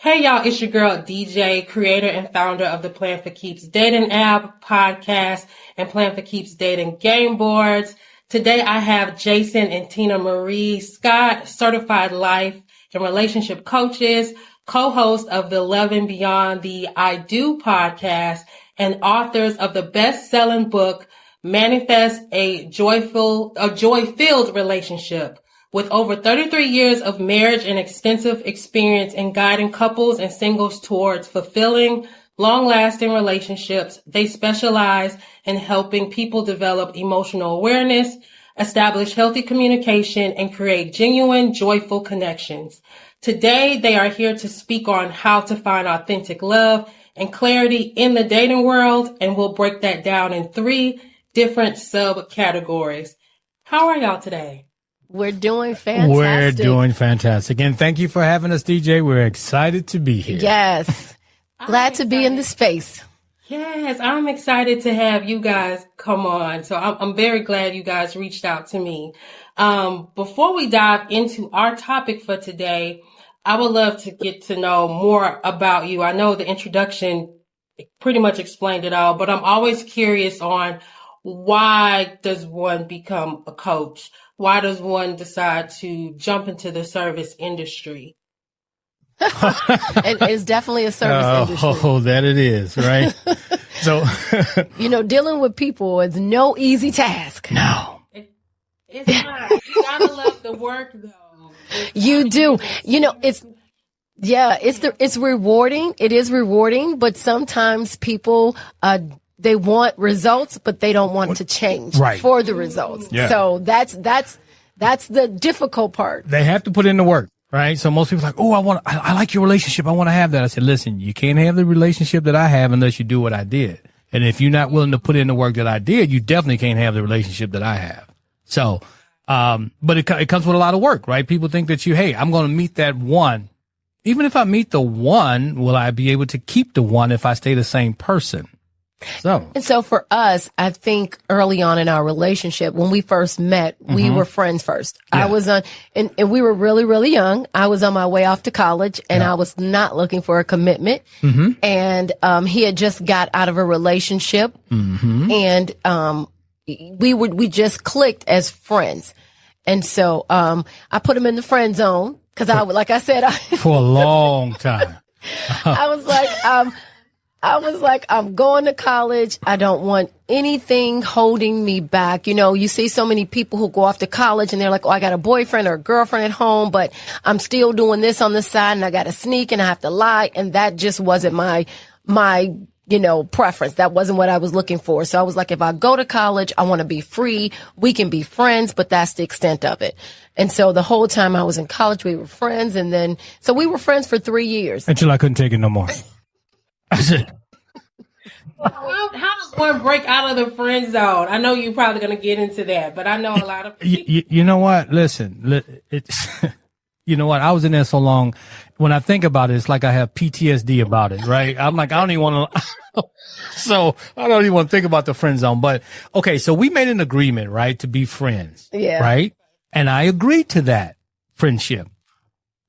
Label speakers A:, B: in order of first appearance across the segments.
A: Hey y'all, it's your girl DJ, creator and founder of the Plan for Keeps Dating app, podcast, and Plan for Keeps Dating game boards. Today I have Jason and Tina Marie Scott, certified life and relationship coaches, co-host of the Love and Beyond the I Do podcast, and authors of the best-selling book, Manifest a Joy-Filled Relationship. With over 33 years of marriage and extensive experience in guiding couples and singles towards fulfilling, long-lasting relationships, they specialize in helping people develop emotional awareness, establish healthy communication, and create genuine, joyful connections. Today, they are here to speak on how to find authentic love and clarity in the dating world, and we'll break that down in 3 different subcategories. How are y'all today?
B: We're doing fantastic.
C: And thank you for having us, DJ. We're excited to be here.
B: Yes. Glad to be in the space.
A: Yes, I'm excited to have you guys come on. So I'm very glad you guys reached out to me. Before we dive into our topic for today, I would love to get to know more about you. I know the introduction pretty much explained it all, but I'm always curious on why does one become a coach? Why does one decide to jump into the service industry?
B: It's definitely a service industry.
C: Oh, that it is, right? So,
B: dealing with people is no easy task.
C: No.
A: It's not. You gotta love the work, though.
B: You do. It's rewarding. It is rewarding, but sometimes people, they want results, but they don't want to change for the results. Yeah. So that's the difficult part.
C: They have to put in the work, right? So most people are like, I like your relationship. I want to have that. I said, listen, you can't have the relationship that I have unless you do what I did. And if you're not willing to put in the work that I did, you definitely can't have the relationship that I have. So, but it comes with a lot of work, right? People think that I'm going to meet that one. Even if I meet the one, will I be able to keep the one if I stay the same person?
B: So for us, I think early on in our relationship, when we first met, we were friends first. Yeah. I was and we were really, really young. I was on my way off to college and I was not looking for a commitment. Mm-hmm. And, he had just got out of a relationship and, we just clicked as friends. And so, I put him in the friend zone because
C: for a long time.
B: I was like, I'm going to college. I don't want anything holding me back. You see so many people who go off to college and they're like, I got a boyfriend or a girlfriend at home, but I'm still doing this on the side and I got to sneak and I have to lie. And that just wasn't my preference. That wasn't what I was looking for. So I was like, if I go to college, I want to be free. We can be friends, but that's the extent of it. And so the whole time I was in college, we were friends. And then, so we were friends for 3 years.
C: Until I couldn't take it no more. I said,
A: how does one break out of the friend zone? I know you're probably going to get into that, but I know a lot of people.
C: You know what? Listen, you know what? I was in there so long. When I think about it, it's like I have PTSD about it, right? I'm like, I don't even want to. So I don't even want to think about the friend zone. But okay, so we made an agreement, right, to be friends.
B: Yeah.
C: Right. And I agreed to that friendship.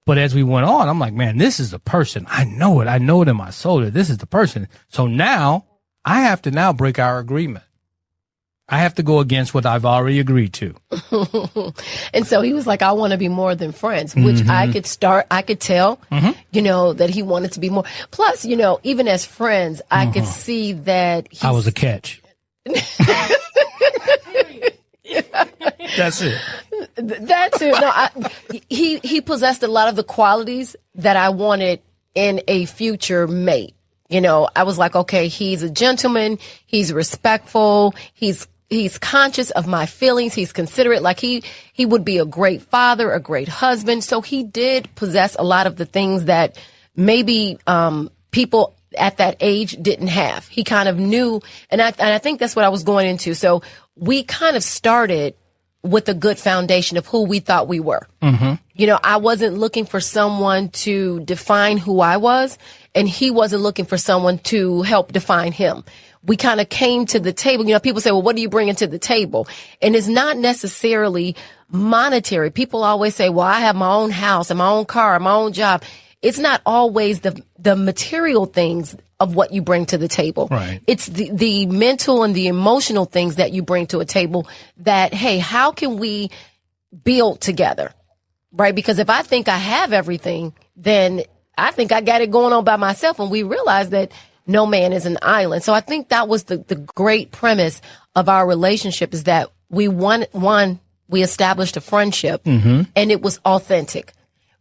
C: But as we went on, I'm like, man, this is the person. I know it. I know it in my soul that this is the person. So now I have to now break our agreement. I have to go against what I've already agreed to.
B: And so he was like, I want to be more than friends, which I could tell, that he wanted to be more. Plus, even as friends, I could see that
C: I was a catch. That's it.
B: That's it. No, he possessed a lot of the qualities that I wanted in a future mate. I was like, okay, he's a gentleman. He's respectful. He's conscious of my feelings. He's considerate. Like he would be a great father, a great husband. So he did possess a lot of the things that maybe, people at that age didn't have. He kind of knew. And I think that's what I was going into. So we kind of started with a good foundation of who we thought we were. I wasn't looking for someone to define who I was, and he wasn't looking for someone to help define him. We kind of came to the table. People say, well, what are you bringing to the table? And it's not necessarily monetary. People always say, well, I have my own house and my own car and my own job. it's not always the material things of what you bring to the table.
C: Right.
B: It's the mental and the emotional things that you bring to a table that, hey, how can we build together? Right? Because if I think I have everything, then I think I got it going on by myself. And we realize that no man is an island. So I think that was the great premise of our relationship, is that we we established a friendship, and it was authentic.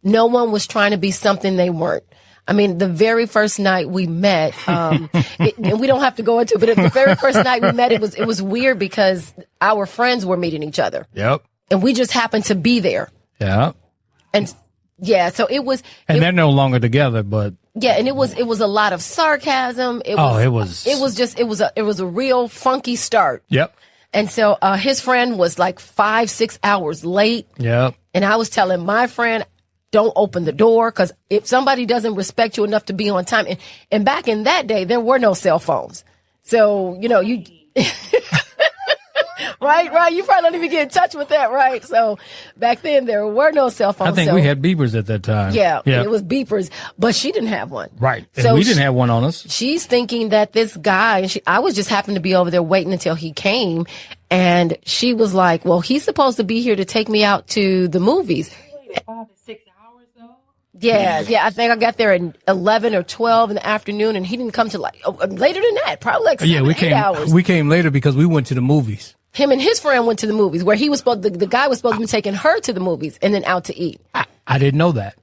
B: No one was trying to be something they weren't. I mean, the very first night we met, and we don't have to go into it, but the very first night we met, it was weird because our friends were meeting each other.
C: Yep.
B: And we just happened to be there.
C: Yeah.
B: And yeah, so it was.
C: And they're no longer together, but.
B: Yeah, and it was a lot of sarcasm. It was a real funky start.
C: Yep.
B: And so his friend was like 5-6 hours late.
C: Yep.
B: And I was telling my friend, don't open the door, because if somebody doesn't respect you enough to be on time, and back in that day, there were no cell phones. So, you know, you, right. You probably don't even get in touch with that, right? So back then there were no cell phones.
C: I think we had beepers at that time.
B: Yeah, it was beepers, but she didn't have one.
C: Right. And
B: so
C: we didn't have one on us.
B: She's thinking that this guy, I was just happened to be over there waiting until he came. And she was like, well, he's supposed to be here to take me out to the movies.
A: 5 to 6 hours though?
B: Yeah. I think I got there at 11 or 12 in the afternoon, and he didn't come till like later than that, probably like 8 hours.
C: We came later because we went to the movies.
B: Him and his friend went to the movies, where he was the guy was supposed to be taking her to the movies and then out to eat.
C: I didn't know that.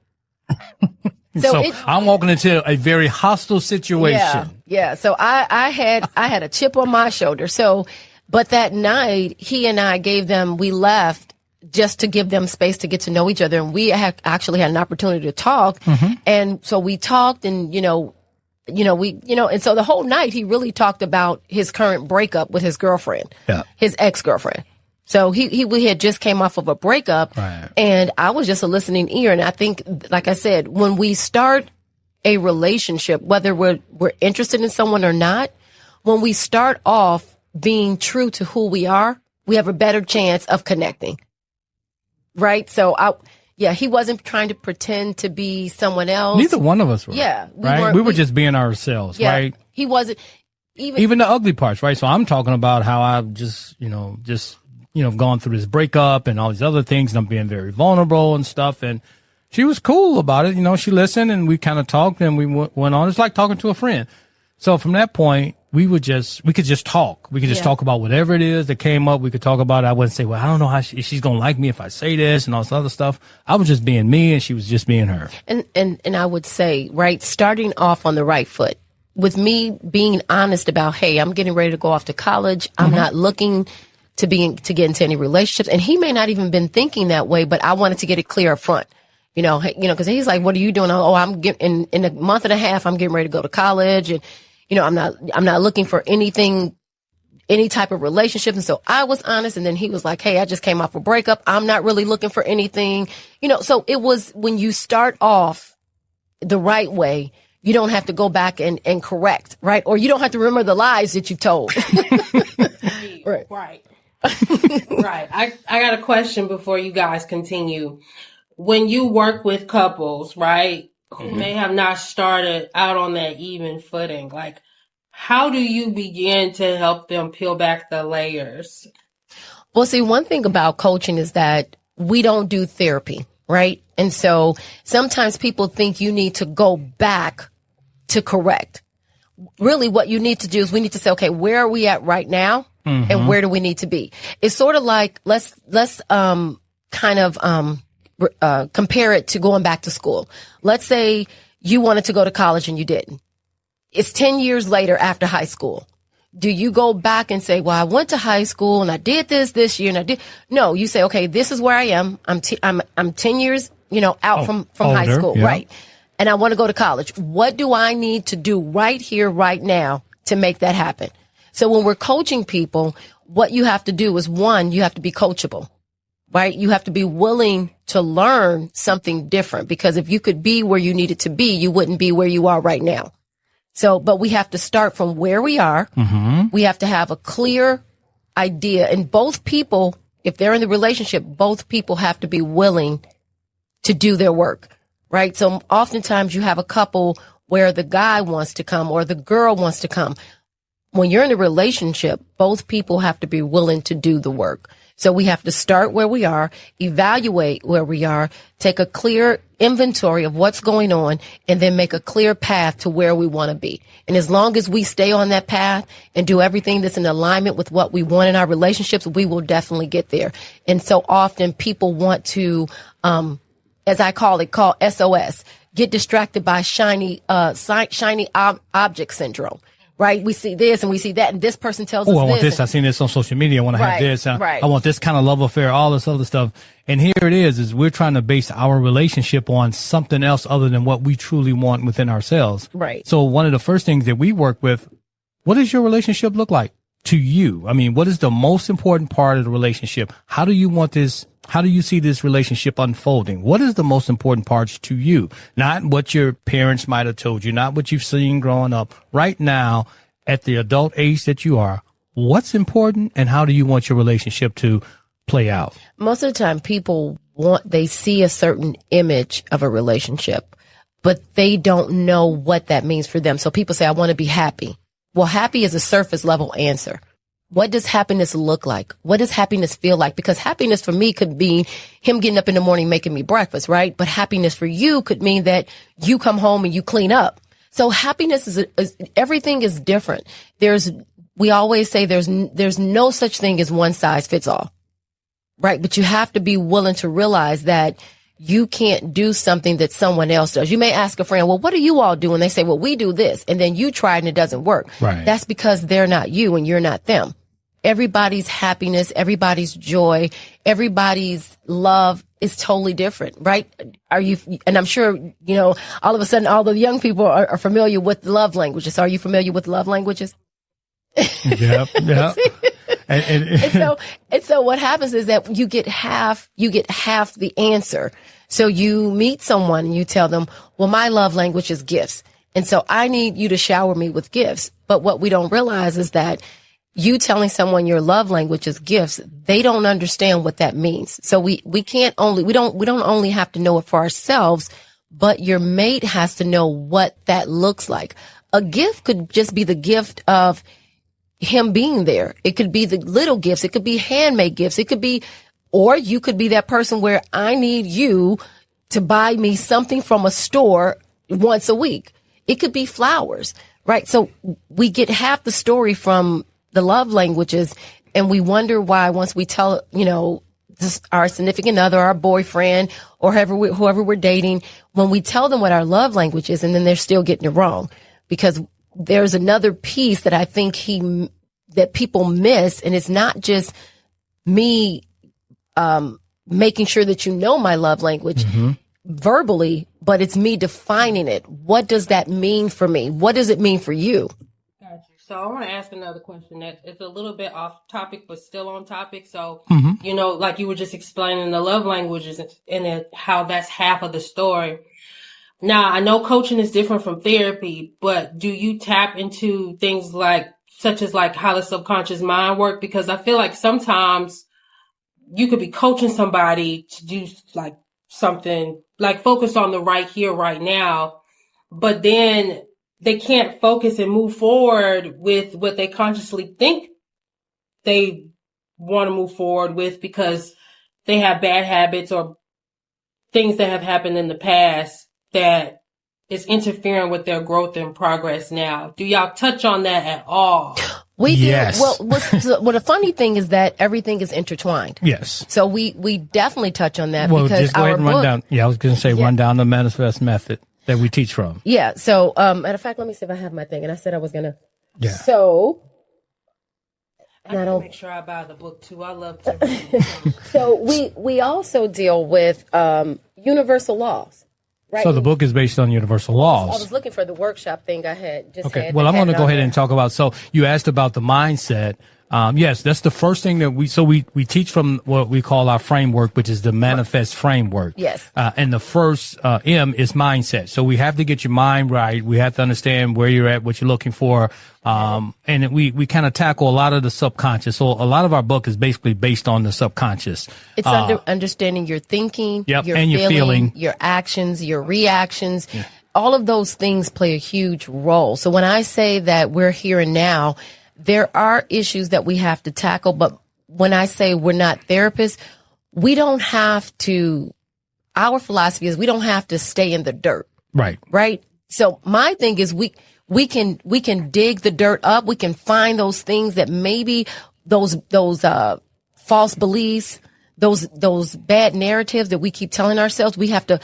C: So I'm walking into a very hostile situation.
B: Yeah. So I had a chip on my shoulder. So, but that night he and we left just to give them space to get to know each other. And we actually had an opportunity to talk. And so we talked, and, and so the whole night he really talked about his current breakup with his girlfriend, his ex-girlfriend. So we had just came off of a breakup,
C: right,
B: and I was just a listening ear. And I think, like I said, when we start a relationship, whether we're interested in someone or not, when we start off being true to who we are, we have a better chance of connecting. Right? So he wasn't trying to pretend to be someone else.
C: Neither one of us were.
B: Yeah.
C: We were just being ourselves, right?
B: He wasn't
C: even the ugly parts, right? So I'm talking about how I've just gone through this breakup and all these other things, and I'm being very vulnerable and stuff. And she was cool about it. She listened, and we kind of talked, and we went on. It's like talking to a friend. So from that point, we could just talk. We could just talk about whatever it is that came up. We could talk about it. I wouldn't say, well, I don't know how she's going to like me if I say this and all this other stuff. I was just being me, and she was just being her.
B: And I would say, right, starting off on the right foot with me being honest about, hey, I'm getting ready to go off to college. I'm not looking to get into any relationships. And he may not even been thinking that way, but I wanted to get it clear up front. Cause he's like, what are you doing? Oh, I'm getting in a month and a half, I'm getting ready to go to college, and I'm not looking for any type of relationship. And so I was honest. And then he was like, hey, I just came off a breakup. I'm not really looking for anything, so it was, when you start off the right way, you don't have to go back and correct, right? Or you don't have to remember the lies that you told.
A: Right. Right. I got a question before you guys continue. When you work with couples, right, who may have not started out on that even footing, like, how do you begin to help them peel back the layers?
B: Well, see, one thing about coaching is that we don't do therapy, right? And so sometimes people think you need to go back to correct. Really, what you need to do is we need to say, okay, where are we at right now? And where do we need to be? It's sort of like, let's compare it to going back to school. Let's say you wanted to go to college and you didn't. It's 10 years later after high school. Do you go back and say, well, I went to high school and I did this year and I did? No, you say, okay, this is where I am. I'm 10 years, out from older, high school. Yeah. Right. And I want to go to college. What do I need to do right here, right now to make that happen? So when we're coaching people, what you have to do is, one, you have to be coachable, right? You have to be willing to learn something different, because if you could be where you needed to be, you wouldn't be where you are right now. So, but we have to start from where we are. We have to have a clear idea. And both people, if they're in the relationship, both people have to be willing to do their work, right? So oftentimes you have a couple where the guy wants to come or the girl wants to come. When you're in a relationship, both people have to be willing to do the work. So we have to start where we are, evaluate where we are, take a clear inventory of what's going on, and then make a clear path to where we want to be. And as long as we stay on that path and do everything that's in alignment with what we want in our relationships, we will definitely get there. And so often people want to, as I call SOS, get distracted by shiny object syndrome. Right? We see this and we see that, and this person tells us
C: I want this.
B: And,
C: I've seen this on social media. I want to have this.
B: Right.
C: I want this kind of love affair, all this other stuff. And here it is we're trying to base our relationship on something else other than what we truly want within ourselves.
B: Right.
C: So one of the first things that we work with, what does your relationship look like to you? I mean, what is the most important part of the relationship? How do you want this? How do you see this relationship unfolding? What is the most important parts to you? Not what your parents might have told you, not what you've seen growing up. Right now, at the adult age that you are, what's important and how do you want your relationship to play out?
B: Most of the time they see a certain image of a relationship, but they don't know what that means for them. So people say, I want to be happy. Well, happy is a surface level answer. What does happiness look like? What does happiness feel like? Because happiness for me could be him getting up in the morning, making me breakfast, right? But happiness for you could mean that you come home and you clean up. So happiness is everything is different. We always say there's no such thing as one size fits all, right? But you have to be willing to realize that you can't do something that someone else does. You may ask a friend, well, what do you all do? And they say, well, we do this. And then you try and it doesn't work.
C: Right.
B: That's because they're not you and you're not them. Everybody's happiness, everybody's joy, everybody's love is totally different, right? And I'm sure, all of a sudden all the young people are familiar with love languages. Are you familiar with love languages?
C: Yep.
B: And so what happens is that you get half the answer. So you meet someone and you tell them, well, my love language is gifts. And so I need you to shower me with gifts. But what we don't realize is that you telling someone your love language is gifts, they don't understand what that means. So we don't only have to know it for ourselves, but your mate has to know what that looks like. A gift could just be the gift of him being there. It could be the little gifts. It could be handmade gifts. Or you could be that person where I need you to buy me something from a store once a week. It could be flowers, right? So we get half the story from the love languages, and we wonder why once we tell, our significant other, our boyfriend, or whoever we're dating, when we tell them what our love language is, and then they're still getting it wrong. Because there's another piece that I think that people miss, and it's not just me making sure that you know my love language verbally, but it's me defining it. What does that mean for me? What does it mean for you?
A: So I want to ask another question that it's a little bit off topic, but still on topic. So, like you were just explaining the love languages and how that's half of the story. Now, I know coaching is different from therapy, but do you tap into things such as how the subconscious mind work? Because I feel like sometimes you could be coaching somebody to do something focus on the right here, right now, but then they can't focus and move forward with what they consciously think they want to move forward with because they have bad habits or things that have happened in the past that is interfering with their growth and progress now. Do y'all touch on that at all?
B: We do.
C: Yes.
B: Well, the funny thing is that everything is intertwined.
C: Yes.
B: So we definitely touch on that
C: Well,
B: because
C: just go ahead and run down. Yeah, I was going to say run down the manifest method that we teach from.
B: Yeah. So, matter of fact, let me see if I have my thing. And I said I was going to.
C: Yeah.
B: So.
A: And I don't make sure I buy the book too. I love to read.
B: So we also deal with universal laws. Right.
C: So the book is based on universal laws.
B: I was looking for the workshop thing I had just
C: Okay.
B: had.
C: Well, I'm going to go ahead
B: there.
C: and talk about, so you asked about the mindset. Yes, that's the first thing that we teach from what we call our framework, which is the manifest framework.
B: Yes.
C: And the first, M is mindset. So we have to get your mind right. We have to understand where you're at, what you're looking for. And we kind of tackle a lot of the subconscious. So a lot of our book is basically based on the subconscious.
B: It's understanding your thinking,
C: Yep,
B: your
C: and your feeling,
B: your actions, your reactions. Yeah. All of those things play a huge role. So when I say that we're here and now, there are issues that we have to tackle, but when I say we're not therapists, we don't have to, our philosophy is we don't have to stay in the dirt.
C: Right.
B: Right. So my thing is we can dig the dirt up. We can find those things that maybe those false beliefs, those bad narratives that we keep telling ourselves. We have to,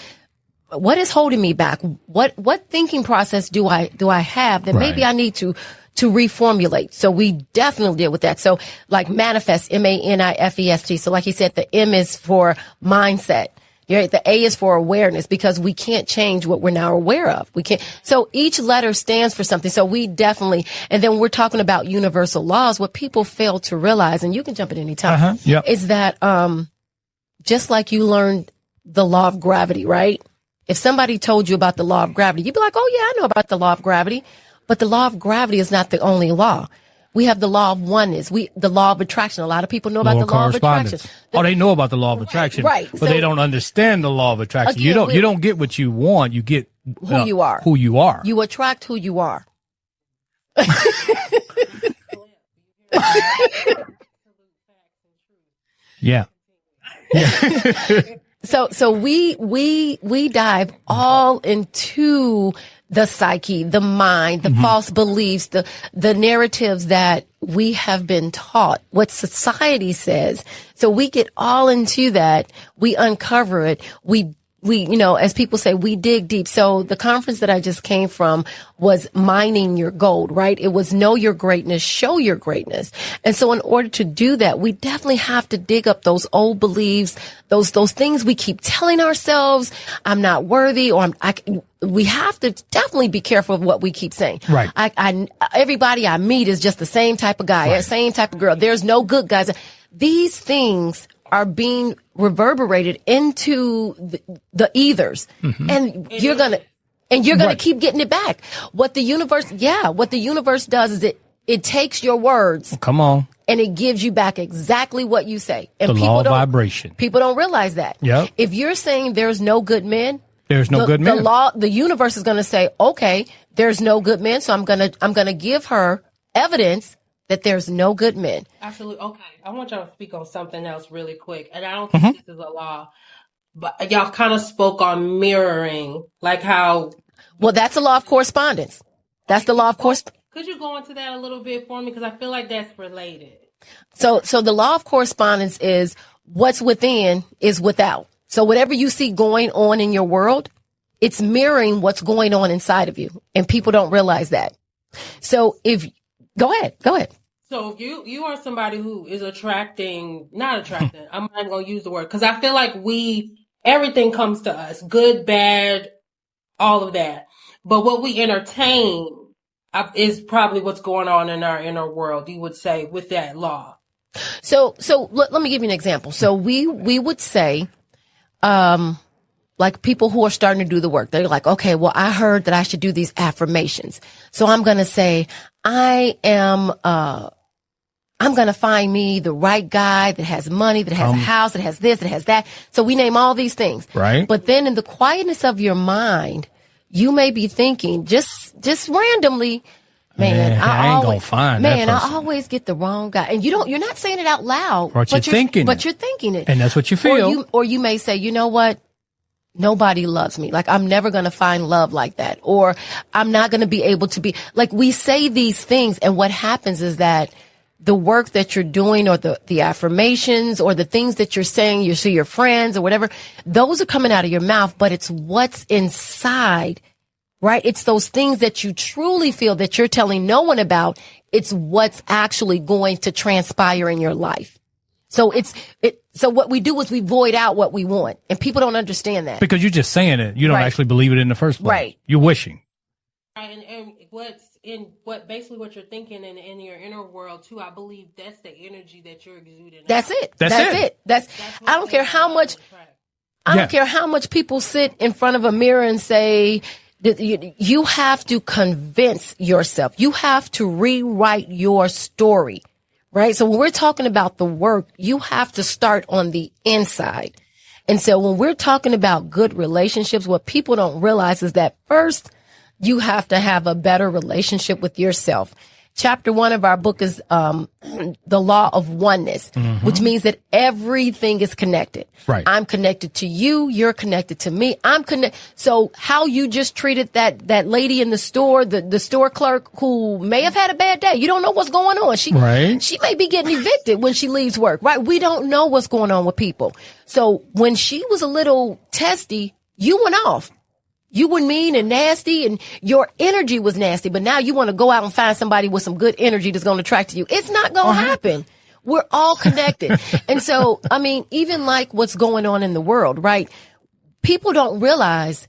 B: what is holding me back? What thinking process do I have that maybe I need to reformulate? So we definitely deal with that. So like manifest, manifest. So like he said, the M is for mindset. Right? The A is for awareness, because we can't change what we're now aware of. We can't. So each letter stands for something. So we definitely, and then we're talking about universal laws. What people fail to realize, and you can jump at any time, is that, just like you learned the law of gravity, right? If somebody told you about the law of gravity, you'd be like, oh yeah, I know about the law of gravity. But the law of gravity is not the only law. We have the law of oneness. The law of attraction. A lot of people know about the law of attraction.
C: They know about the law of attraction,
B: right?
C: But they don't understand the law of attraction. Again, you don't get what you want. You get
B: who you are.
C: Who you are.
B: You attract who you are.
C: Yeah.
B: So we dive all into the psyche, the mind, the false beliefs, the narratives that we have been taught, what society says. So we get all into that. We uncover it. We, as people say, we dig deep. So the conference that I just came from was mining your gold, right? It was know your greatness, show your greatness. And so in order to do that, we definitely have to dig up those old beliefs, those things we keep telling ourselves, I'm not worthy, or we have to definitely be careful of what we keep saying.
C: Right.
B: Everybody I meet is just the same type of guy, right, same type of girl. There's no good guys. These things are being reverberated into the ethers, and you're gonna keep getting it back. What the universe does is it takes your words.
C: Come on.
B: And it gives you back exactly what you say. And
C: the law of vibration.
B: People don't realize that.
C: Yep.
B: If you're saying there's no good men,
C: there's no good men.
B: The universe is going to say, okay, there's no good men, so I'm gonna give her evidence that there's no good men.
A: Absolutely. Okay. I want y'all to speak on something else really quick. And I don't think this is a law, but y'all kind of spoke on mirroring, like how.
B: Well, that's a law of correspondence. That's the law of correspondence.
A: Could you go into that a little bit for me? Because I feel like that's related.
B: So the law of correspondence is what's within is without. So whatever you see going on in your world, it's mirroring what's going on inside of you. And people don't realize that. So go ahead.
A: So you are somebody who is not attracting, I'm not going to use the word, because I feel like everything comes to us, good, bad, all of that. But what we entertain is probably what's going on in our inner world, you would say, with that law.
B: So let me give you an example. So we would say, like people who are starting to do the work, they're like, okay, well, I heard that I should do these affirmations. So I'm going to say, I'm going to find me the right guy that has money, that has a house, that has this, that has that. So we name all these things.
C: Right.
B: But then in the quietness of your mind, you may be thinking just randomly, man, I
C: ain't gonna find that person.
B: I always get the wrong guy. And you're not saying it out loud,
C: but you're thinking
B: it.
C: And that's what you feel.
B: Or you may say, you know what? Nobody loves me. Like, I'm never going to find love like that. Or I'm not going to be able to be like, we say these things. And what happens is that the work that you're doing, or the affirmations, or the things that you're saying, you see your friends or whatever, those are coming out of your mouth, but it's what's inside, right? It's those things that you truly feel that you're telling no one about. It's what's actually going to transpire in your life. So so what we do is we void out what we want, and people don't understand that.
C: Because you're just saying it. You don't actually believe it in the first place.
B: Right.
C: You're wishing.
A: And in what you're thinking in your inner world too. I believe that's the energy that you're exuding.
B: That's it.
C: That's it.
B: I don't care how much. I don't care how much people sit in front of a mirror and say that you have to convince yourself. You have to rewrite your story, right? So when we're talking about the work, you have to start on the inside. And so when we're talking about good relationships, what people don't realize is that first, you have to have a better relationship with yourself. Chapter 1 of our book is the law of oneness, which means that everything is connected.
C: Right.
B: I'm connected to you. You're connected to me. So how you just treated that lady in the store, the store clerk who may have had a bad day. You don't know what's going on. She may be getting evicted when she leaves work, right? We don't know what's going on with people. So when she was a little testy, you went off. You were mean and nasty and your energy was nasty, but now you want to go out and find somebody with some good energy that's going to attract you. It's not going to happen. We're all connected. And so, I mean, even like what's going on in the world, right? People don't realize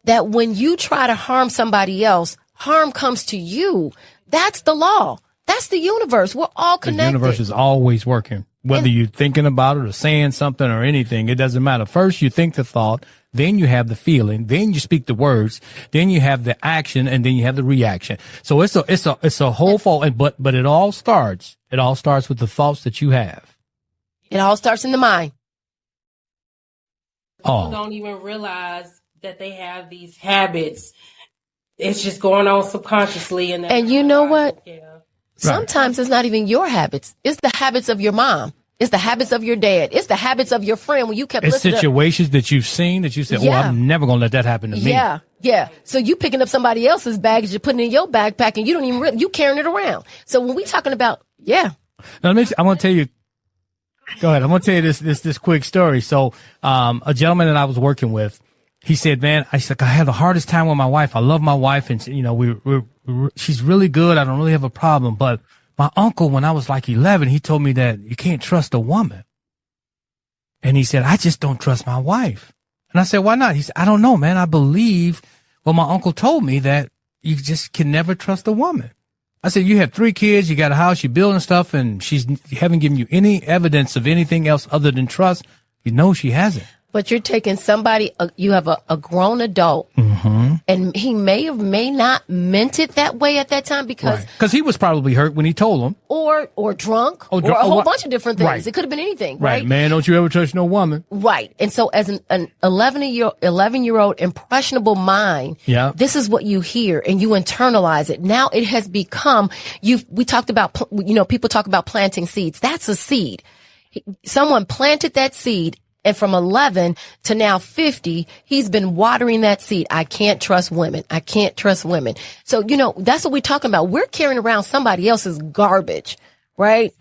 B: that when you try to harm somebody else, harm comes to you. That's the law. That's the universe. We're all connected.
C: The universe is always working. Whether you're thinking about it or saying something or anything, it doesn't matter. First, you think the thought, then you have the feeling, then you speak the words, then you have the action, and then you have the reaction. So it's a whole fall. But it all starts with the thoughts that you have.
B: It all starts in the mind.
A: People don't even realize that they have these habits. It's just going on subconsciously. And
B: you know what?
A: Yeah.
B: Sometimes it's not even your habits. It's the habits of your mom. It's the habits of your dad. It's the habits of your friend when you kept listening.
C: It's situations that you've seen that you said, I'm never going to let that happen to me.
B: Yeah. So you picking up somebody else's baggage, you're putting it in your backpack, and you don't even you carrying it around. So when we talking about,
C: Now, I'm going to tell you, go ahead. I'm going to tell you this quick story. So, a gentleman that I was working with, he said, man, I had the hardest time with my wife. I love my wife and, she's really good. I don't really have a problem. But my uncle, when I was like 11, he told me that you can't trust a woman. And he said, I just don't trust my wife. And I said, why not? He said, I don't know, man. I believe what my uncle told me, that you just can never trust a woman. I said, you have 3 kids, you got a house, you're building stuff, and she haven't given you any evidence of anything else other than trust. You know she hasn't.
B: But you're taking somebody, you have a grown adult, and he may not meant it that way at that time because
C: he was probably hurt when he told him,
B: or drunk, or a whole bunch of different things. Right. It could have been anything, right?
C: Man, don't you ever touch no woman.
B: Right. And so as an 11-year-old impressionable mind, this is what you hear and you internalize it. Now it has become, we talked about, people talk about planting seeds. That's a seed. Someone planted that seed. And from 11 to now 50, he's been watering that seed. I can't trust women. I can't trust women. So, that's what we're talking about. We're carrying around somebody else's garbage, right?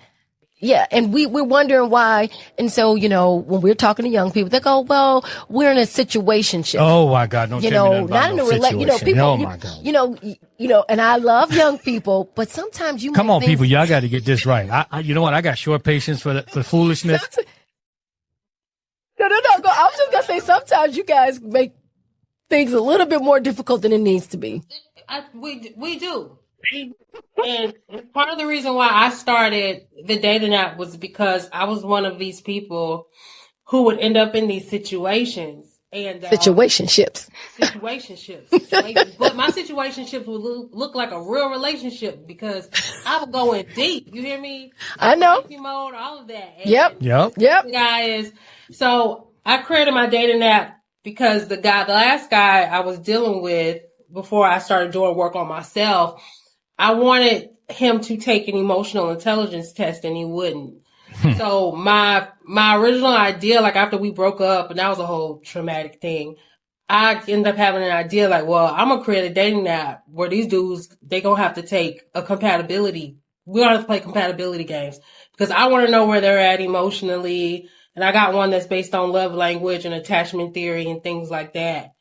B: Yeah. And we're wondering why. And so, when we're talking to young people, they go, well, we're in a situationship.
C: Oh my God. Don't tell me nothing about
B: not in a relationship. People, oh my God. And I love young people, but sometimes you
C: come on, people. Y'all got to get this right. You know what? I got short patience for foolishness.
B: No. I was just going to say, sometimes you guys make things a little bit more difficult than it needs to be.
A: We do. And part of the reason why I started the dating app was because I was one of these people who would end up in these situations. And
B: situationships.
A: But my situationships would look like a real relationship because I would go in deep. You hear me?
B: I know.
A: Mode, all of that. And
B: Yep.
A: Guys, so I created my dating app because the last guy I was dealing with before I started doing work on myself, I wanted him to take an emotional intelligence test and he wouldn't. So my original idea, like after we broke up, and that was a whole traumatic thing, I ended up having an idea like, well, I'm going to create a dating app where these dudes, they going to have to take a compatibility. We're going to play compatibility games because I want to know where they're at emotionally. And I got one that's based on love language and attachment theory and things like that.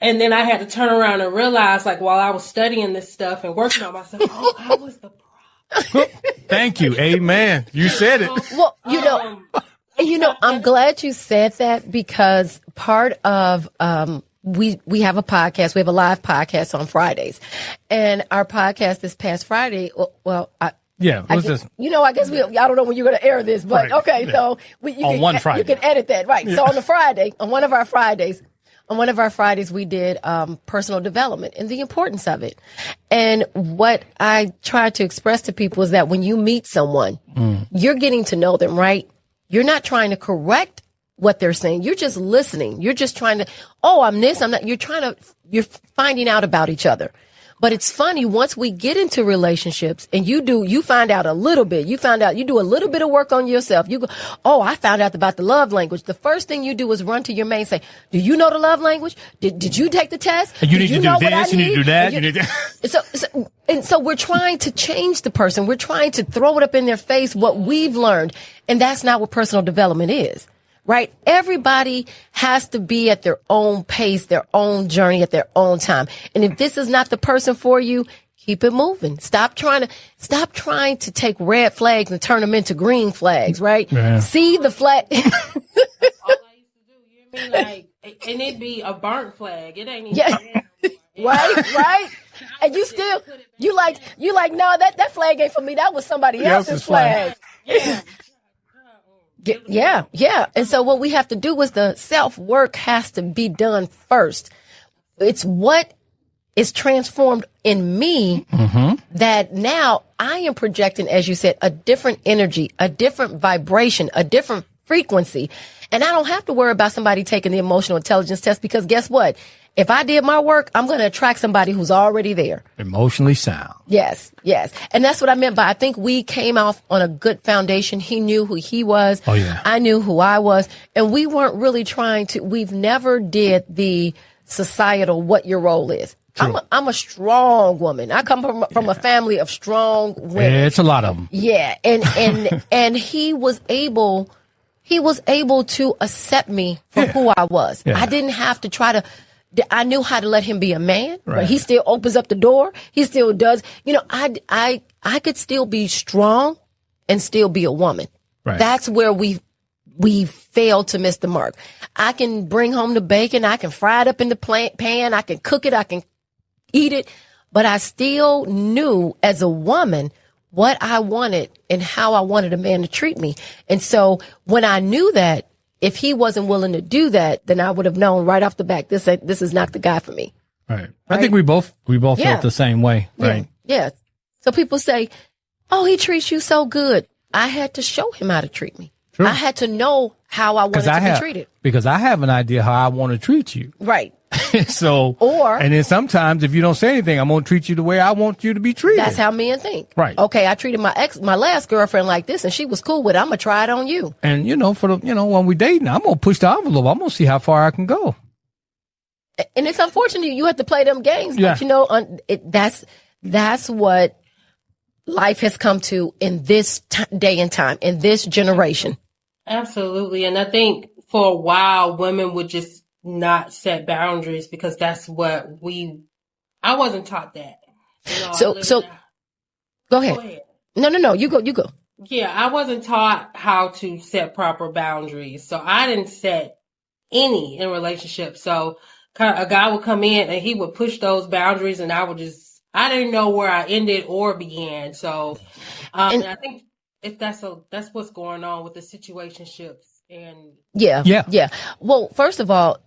A: And then I had to turn around and realize, like, while I was studying this stuff and working on myself, I was the problem.
C: Thank you. Amen. You said it.
B: Well, I'm glad you said that because part of we have a podcast. We have a live podcast on Fridays, and our podcast this past Friday. Well, I guess,
C: this?
B: I guess I don't know when you're going to air this, but
C: Right.
B: okay.
C: Yeah.
B: So
C: One Friday.
B: you can edit that, right? Yeah. So on one of our Fridays, we did personal development and the importance of it. And what I try to express to people is that when you meet someone, you're getting to know them, right? You're not trying to correct what they're saying. You're just listening. You're just trying to, I'm this, I'm not. You're finding out about each other. But it's funny, once we get into relationships and you find out a little bit, you do a little bit of work on yourself. You go, I found out about the love language. The first thing you do is run to your mate and say, do you know the love language? Did you take the test?
C: And you need to do this, you need to do that. You need to...
B: So we're trying to change the person. We're trying to throw it up in their face, what we've learned. And that's not what personal development is. Right? Everybody has to be at their own pace, their own journey at their own time. And if this is not the person for you, keep it moving. Stop trying to take red flags and turn them into green flags, right?
C: Yeah.
B: See the flag.
A: All I used to do, you mean like, and it'd be a burnt flag. It ain't even
B: Right. And you like, no, that flag ain't for me. That was somebody else's flag. Yeah. And so what we have to do is the self-work has to be done first. It's what is transformed in me that now I am projecting, as you said, a different energy, a different vibration, a different frequency. And I don't have to worry about somebody taking the emotional intelligence test because guess what? If I did my work, I'm going to attract somebody who's already there.
C: Emotionally sound.
B: Yes. And that's what I meant by I think we came off on a good foundation. He knew who he was.
C: Oh, yeah.
B: I knew who I was. And we weren't really we've never did the societal what your role is.
C: True.
B: I'm a strong woman. I come from a family of strong women.
C: Yeah, it's a lot of them.
B: Yeah. And he was able to accept me for who I was.
C: Yeah.
B: I didn't have to I knew how to let him be a man,
C: Right.
B: but he still opens up the door. He still does. I could still be strong and still be a woman.
C: Right.
B: That's where we failed to miss the mark. I can bring home the bacon. I can fry it up in the pan. I can cook it. I can eat it. But I still knew as a woman what I wanted and how I wanted a man to treat me. And so when I knew that, if he wasn't willing to do that, then I would have known right off the bat, this is not the guy for me.
C: Right. I think we both felt the same way. Right.
B: Yeah. So people say, he treats you so good. I had to show him how to treat me.
C: True.
B: I had to know how I wanted to be treated.
C: Because I have an idea how I want to treat you.
B: Right.
C: And then sometimes if you don't say anything, I'm going to treat you the way I want you to be treated.
B: That's how men think.
C: Right.
B: Okay, I treated my last girlfriend like this and she was cool with it. I'm going to try it on you.
C: And when we dating, I'm going to push the envelope. I'm going to see how far I can go.
B: And it's unfortunate you have to play them games.
C: Yeah.
B: But that's what life has come to in this day and time, in this generation.
A: Absolutely. And I think for a while, women would just not set boundaries because that's what I wasn't taught that.
B: So go ahead. No, you go.
A: Yeah, I wasn't taught how to set proper boundaries. So I didn't set any in relationships. So a guy would come in and he would push those boundaries and I didn't know where I ended or began. So, and I think if that's what's going on with the situationships and.
B: Yeah. Well, first of all,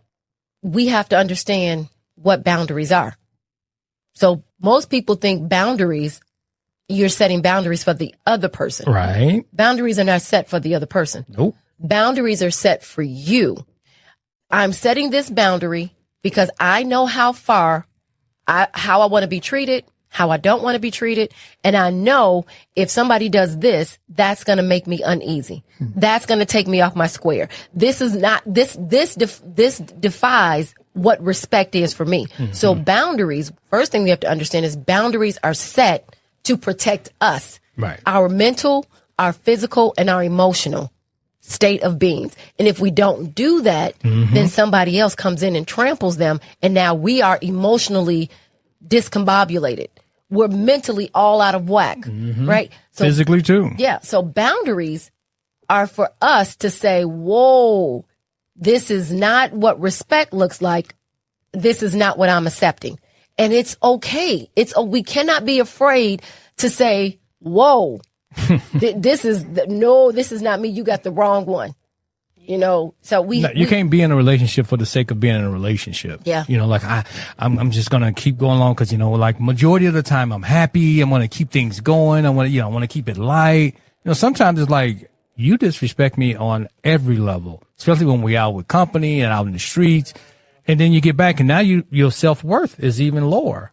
B: we have to understand what boundaries are. So most people think you're setting boundaries for the other person.
C: Right.
B: Boundaries are not set for the other person.
C: Nope.
B: Boundaries are set for you. I'm setting this boundary because I know how I want to be treated, how I don't want to be treated. And I know if somebody does this, that's going to make me uneasy. That's going to take me off my square. This is not, this defies what respect is for me. Mm-hmm. So boundaries, first thing we have to understand is boundaries are set to protect us.
C: Right.
B: Our mental, our physical, and our emotional state of beings. And if we don't do that, then somebody else comes in and tramples them. And now we are emotionally discombobulated. We're mentally all out of whack, right? So,
C: physically too.
B: Yeah. So boundaries are for us to say, whoa, this is not what respect looks like. this is not what I'm accepting. And it's okay. We cannot be afraid to say, whoa, this is not me. You got the wrong one. So
C: you can't be in a relationship for the sake of being in a relationship.
B: Yeah.
C: Like I'm just going to keep going along because, like majority of the time I'm happy. I'm going to keep things going. I want to keep it light. Sometimes it's like you disrespect me on every level, especially when we're out with company and out in the streets. And then you get back and now your self-worth is even lower.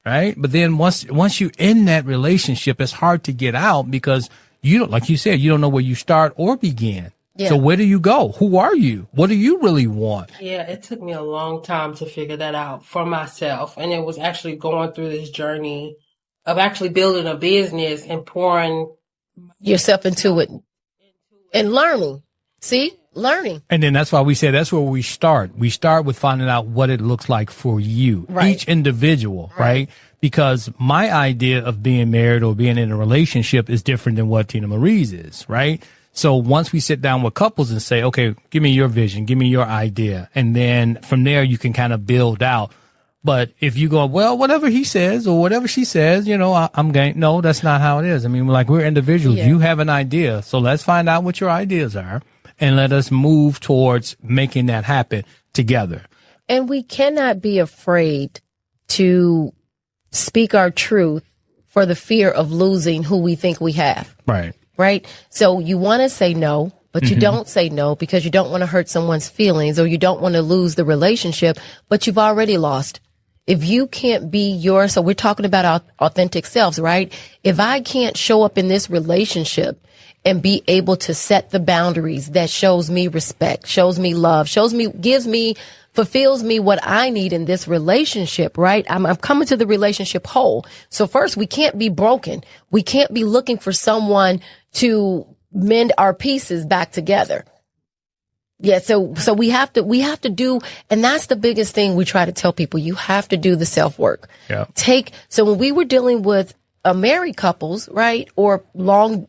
C: Right. But then once you're in that relationship, it's hard to get out because like you said, you don't know where you start or begin. Yeah. So where do you go? Who are you? What do you really want?
A: Yeah, it took me a long time to figure that out for myself. And it was actually going through this journey of actually building a business and pouring
B: yourself into it and learning. See? Learning.
C: And then that's why we say that's where we start. We start with finding out what it looks like for you, each individual, right? Because my idea of being married or being in a relationship is different than what Tina Marie's is, right? So once we sit down with couples and say, okay, give me your vision, give me your idea. And then from there, you can kind of build out. But if you go, well, whatever he says or whatever she says, I'm going, no, that's not how it is. I mean, we're individuals. Yeah. You have an idea. So let's find out what your ideas are and let us move towards making that happen together.
B: And we cannot be afraid to speak our truth for the fear of losing who we think we have. Right. So you want to say no, but you don't say no because you don't want to hurt someone's feelings or you don't want to lose the relationship, but you've already lost. If you can't be so we're talking about our authentic selves, right? If I can't show up in this relationship and be able to set the boundaries that shows me respect, shows me love, fulfills me what I need in this relationship, right? I'm coming to the relationship whole. So first, we can't be broken. We can't be looking for someone to mend our pieces back together. Yeah. So we have to do, and that's the biggest thing we try to tell people. You have to do the self work.
C: Yeah.
B: So when we were dealing with married couples, right? Or long,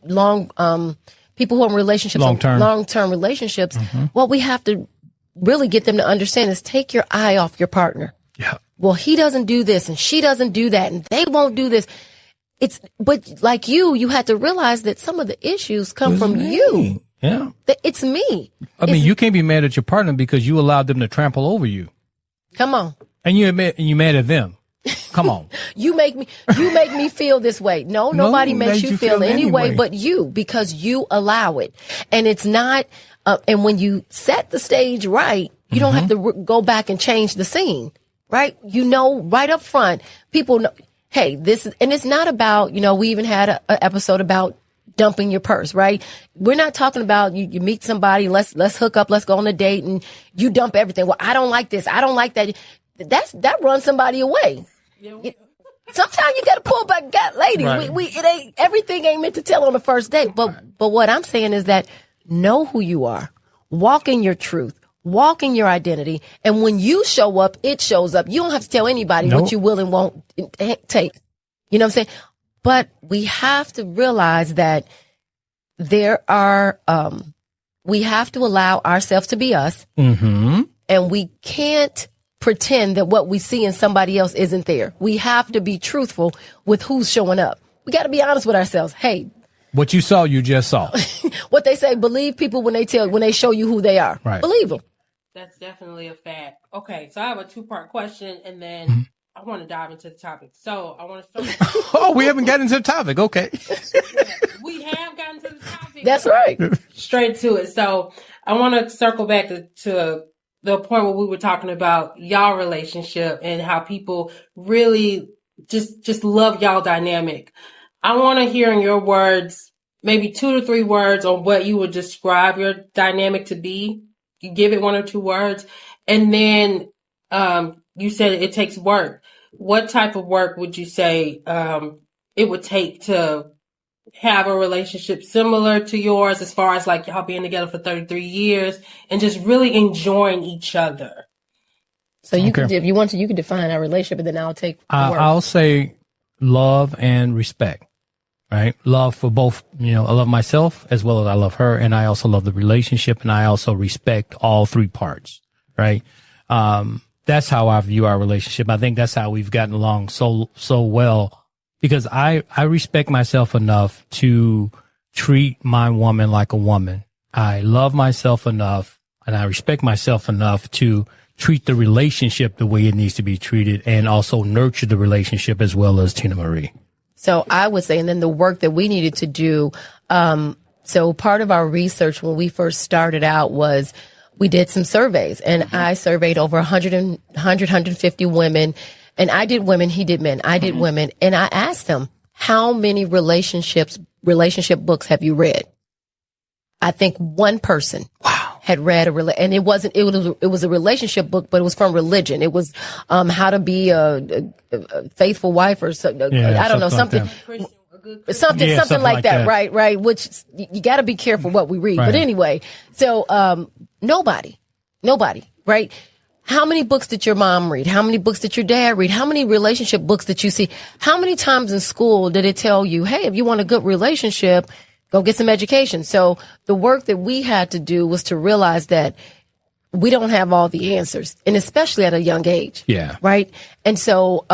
B: people who are in relationships, long-term relationships, what we have to really get them to understand is take your eye off your partner.
C: Yeah.
B: Well, he doesn't do this and she doesn't do that and they won't do this. But like you had to realize that some of the issues come from you.
C: Yeah.
B: It's me.
C: I mean, you can't be mad at your partner because you allowed them to trample over you.
B: Come on.
C: And you're mad at them. Come on.
B: You make me feel this way. No, nobody makes you feel any way but you because you allow it. And it's not, and when you set the stage right, you don't have to go back and change the scene, right? Right up front, people know, hey, and it's not about, we even had an episode about dumping your purse, right? We're not talking about you meet somebody, let's hook up, let's go on a date and you dump everything. Well, I don't like this. I don't like that. That runs somebody away. Sometimes you got to pull back, ladies. Right. Everything ain't meant to tell on the first date. But what I'm saying is that know who you are, walk in your truth, walk in your identity. And when you show up, it shows up. You don't have to tell anybody what you will and won't take. You know what I'm saying? But we have to realize that we have to allow ourselves to be us. And we can't pretend that what we see in somebody else isn't there. We have to be truthful with who's showing up. We got to be honest with ourselves. Hey,
C: what you saw, you just saw.
B: What they say, believe people when they show you who they are.
C: Right.
B: Believe them.
A: That's definitely a fact. Okay, so I have a 2-part question, and then I want to dive into the topic. So I want to start.
C: Oh, we haven't gotten into the topic. Okay.
A: We have gotten to the topic.
B: That's right.
A: Straight to it. So I want to circle back to the point where we were talking about y'all relationship and how people really just love y'all dynamic. I want to hear in your words, maybe 2 to 3 words on what you would describe your dynamic to be. You give it 1 or 2 words. And then, you said it takes work. What type of work would you say, it would take to have a relationship similar to yours as far as like y'all being together for 33 years and just really enjoying each other?
B: So you could, if you want to, you can define our relationship and then I'll take the work.
C: I'll say love and respect, right? Love for both, I love myself as well as I love her. And I also love the relationship and I also respect all 3 parts, right? that's how I view our relationship. I think that's how we've gotten along so well, because I respect myself enough to treat my woman like a woman. I love myself enough and I respect myself enough to treat the relationship the way it needs to be treated, and also nurture the relationship as well as Tina Marie.
B: So I would say, and then the work that we needed to do. So part of our research when we first started out was we did some surveys, and I surveyed over 150 women, and I did women, he did men, I did women. And I asked them, how many relationship books have you read? I think one person had read and it was a relationship book, but it was from religion. It was, how to be a faithful wife or something. I don't know, something. Something like that. Right. Which you got to be careful what we read. Right. But anyway, so, nobody, right? How many books did your mom read? How many books did your dad read? How many relationship books did you see? How many times in school did it tell you, hey, if you want a good relationship, go get some education? So the work that we had to do was to realize that we don't have all the answers, and especially at a young age. Yeah. Right. And so,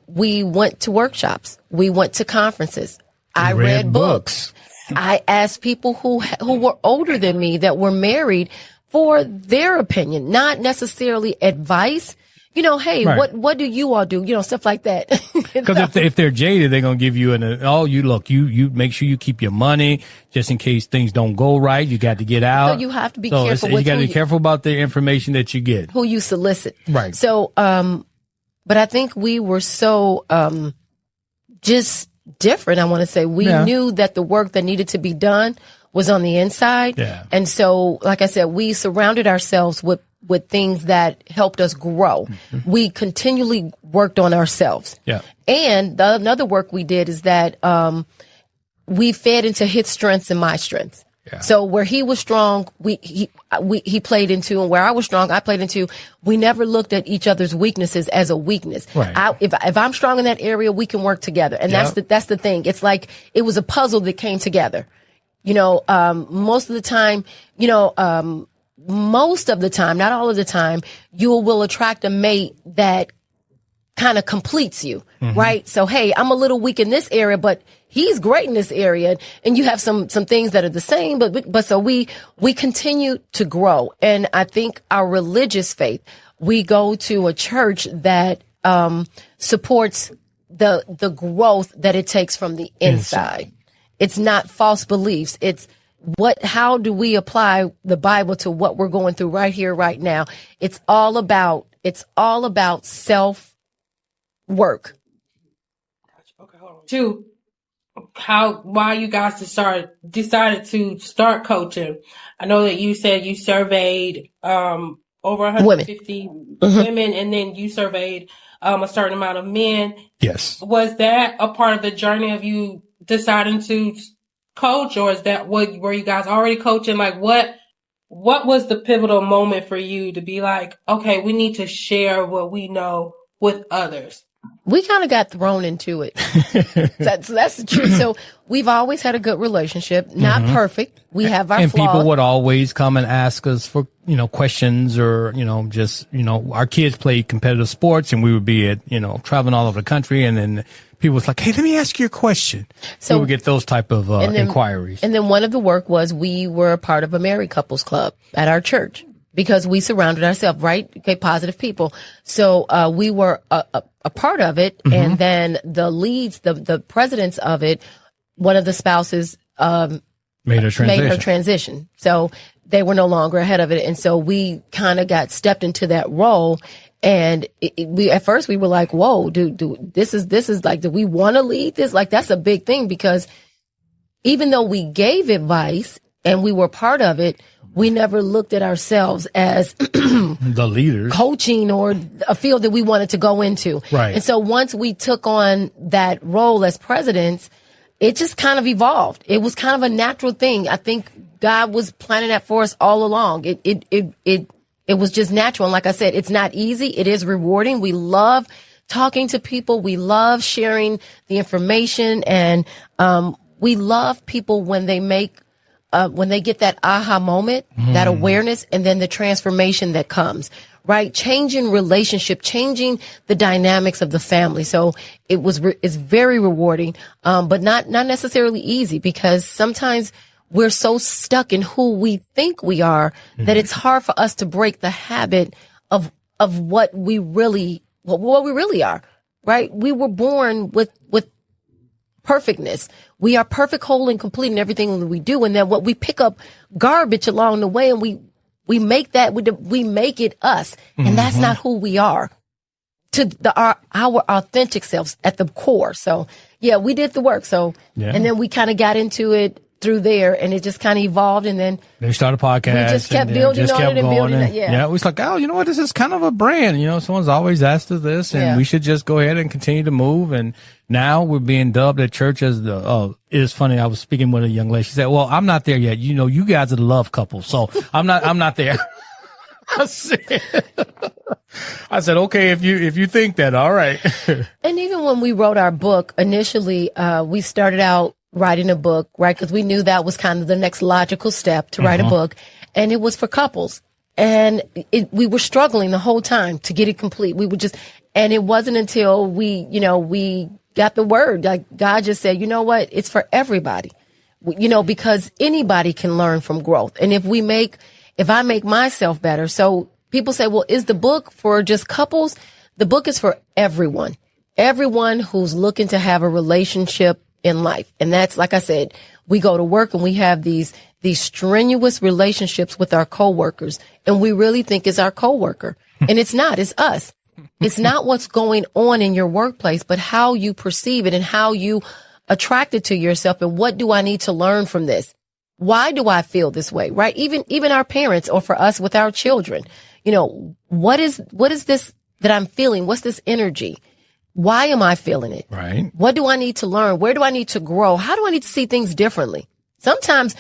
B: we went to workshops. We went to conferences. I read books. I asked people who were older than me that were married for their opinion, not necessarily advice. You know, hey, right. What do you all do? You know, stuff like that.
C: Because if they're jaded, they're gonna give you you make sure you keep your money just in case things don't go right. You got to get out.
B: So you have to be careful.
C: You got to be careful about the information that you get,
B: who you solicit.
C: Right.
B: So, but I think we were so just different. I want to say we knew that the work that needed to be done was on the inside. Yeah. And so, like I said, we surrounded ourselves with things that helped us grow. Mm-hmm. We continually worked on ourselves. Yeah. And another work we did is that we fed into his strengths and my strengths. Yeah. So where he was strong, he played into, and where I was strong, I played into. We never looked at each other's weaknesses as a weakness. Right. If I'm strong in that area, we can work together. And that's the thing. It's like it was a puzzle that came together. You know, most of the time, not all of the time, you will attract a mate that kind of completes you, right? So, hey, I'm a little weak in this area, but he's great in this area. And you have some things that are the same, but so we continue to grow. And I think our religious faith, we go to a church that, supports the growth that it takes from the inside. It's not false beliefs. It's how do we apply the Bible to what we're going through right here, right now? It's all about self work.
A: Okay, hold on. Two, why you guys decided to start coaching? I know that you said you surveyed over 150 women, and then you surveyed a certain amount of men. Yes. Was that a part of the journey of you deciding to coach, or is that were you guys already coaching? Like what was the pivotal moment for you to be like, okay, we need to share what we know with others?
B: We kind of got thrown into it. That's the truth. So we've always had a good relationship, not perfect. We have our flaws.
C: And people would always come and ask us for, questions, or, our kids played competitive sports, and we would be at, traveling all over the country, and then people was like, hey, let me ask you a question. So we would get those type of inquiries.
B: And then one of the work was we were a part of a married couples club at our church, because we surrounded ourselves, right? Okay, positive people. So we were a part of it, and then the leads, the presidents of it, one of the spouses made her transition. So they were no longer ahead of it, and so we kind of got stepped into that role. And we at first we were like, "Whoa, dude, this is like, do we want to lead this?" Like, that's a big thing, because even though we gave advice and we were part of it, we never looked at ourselves as
C: the leaders,
B: coaching, or a field that we wanted to go into. Right. And so once we took on that role as presidents, it just kind of evolved. It was kind of a natural thing. I think God was planning that for us all along. It was just natural. And like I said, it's not easy. It is rewarding. We love talking to people. We love sharing the information, and we love people when they get that aha moment, that awareness, and then the transformation that comes, right? Changing relationship, changing the dynamics of the family. So it's very rewarding, but not necessarily easy, because sometimes we're so stuck in who we think we are that it's hard for us to break the habit of what we really are, right? We were born with perfectness. We are perfect, whole, and complete in everything that we do. And then what we pick up garbage along the way, and we make it us. And that's not who we are our authentic selves at the core. So yeah, we did the work. So, and then we kind of got into it through there, and it just kind of evolved, and then
C: they started a podcast.
B: We just kept building on it and building it.
C: Yeah, it was like, oh, you know what? This is kind of a brand. You know, someone's always asked us this, and we should just go ahead and continue to move. And now we're being dubbed at church as the. Oh, it's funny. I was speaking with a young lady. She said, "Well, I'm not there yet. You know, you guys are the love couple, so I'm not there." I said, okay, if you think that, all right.
B: And even when we wrote our book initially, we started out writing a book, right? Because we knew that was kind of the next logical step to write a book. And it was for couples. And we were struggling the whole time to get it complete. And it wasn't until we got the word, like God just said, you know what? It's for everybody, because anybody can learn from growth. And if I make myself better. So people say, well, is the book for just couples? The book is for everyone who's looking to have a relationship in life. And that's, like I said, we go to work and we have these strenuous relationships with our coworkers, and we really think it's our coworker. And it's not, it's us. It's not what's going on in your workplace, but how you perceive it and how you attract it to yourself. And what do I need to learn from this? Why do I feel this way? Right? Even our parents, or for us with our children, what is this that I'm feeling? What's this energy? Why am I feeling it?
C: Right.
B: What do I need to learn? Where do I need to grow? How do I need to see things differently? Sometimes,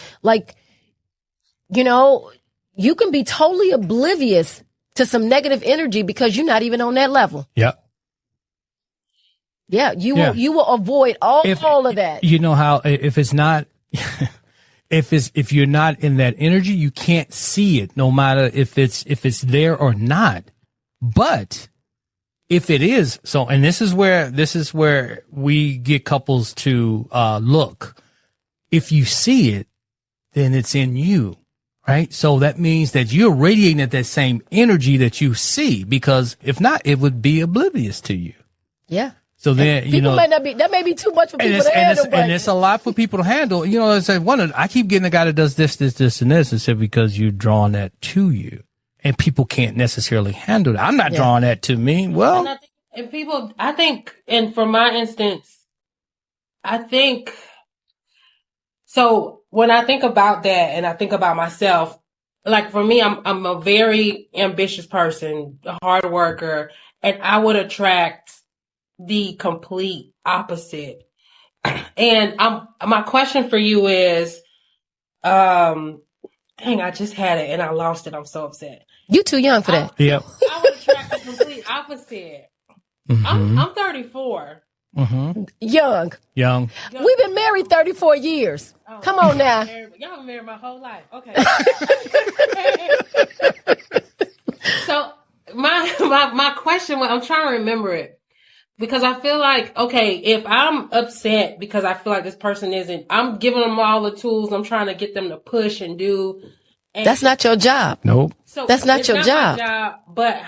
B: you can be totally oblivious to some negative energy because you're not even on that level.
C: Yep.
B: Yeah. You will avoid all of that.
C: You know how, if it's not, if you're not in that energy, you can't see it, no matter if it's there or not. But if it is, and this is where we get couples to look. If you see it, then it's in you, right? So that means that you're radiating at that same energy that you see, because if not, it would be oblivious to you.
B: Yeah.
C: So then,
B: that may be too much for people to handle.
C: And it's a lot for people to handle. I keep getting a guy that does this, and this. I said, because you're drawing that to you, and people can't necessarily handle that. I'm not drawing that to me. Well,
A: and for my instance, so when I think about that and I think about myself, like for me, I'm a very ambitious person, a hard worker, and I would attract the complete opposite. And my question for you is, dang, I just had it and I lost it. I'm so upset.
B: You too young for that.
C: Yep.
A: I would attract the complete opposite. I'm 34.
C: Mm-hmm.
B: Young. We've been married 34 years. Oh, come on now.
A: Y'all been married my whole life. Okay. So my question, I'm trying to remember it, because I feel like, okay, if I'm upset because I feel like this person I'm giving them all the tools. I'm trying to get them to push and do. And
B: that's not your job.
C: Nope.
B: So that's not your job.
A: My job. But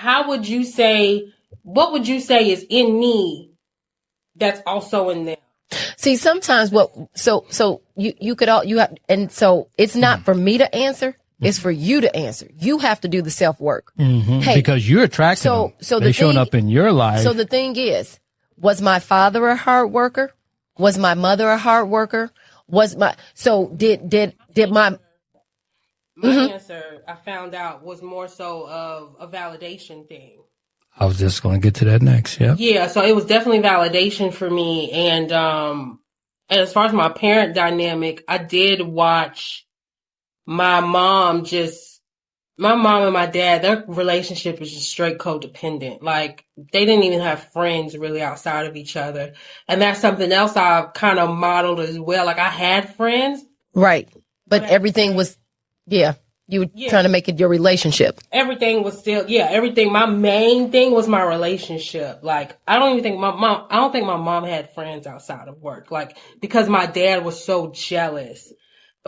A: what would you say is in me that's also in them?
B: See, sometimes it's not for me to answer. It's for you to answer. You have to do the self work.
C: Mm-hmm. Hey, because you're attracting them. So they're showing up in your life.
B: So the thing is, was my father a hard worker? Was my mother a hard worker? Did my
A: answer, I found out, was more so of a validation thing.
C: I was just going to get to that next. Yeah.
A: Yeah. So it was definitely validation for me. And as far as my parent dynamic, I did watch my mom and my dad, their relationship is just straight codependent. Like, they didn't even have friends really outside of each other. And that's something else I kind of modeled as well. Like, I had friends.
B: Right. But everything was, yeah. You were trying to make it your relationship.
A: Everything was still, everything. My main thing was my relationship. Like, I don't think my mom had friends outside of work. Like, because my dad was so jealous.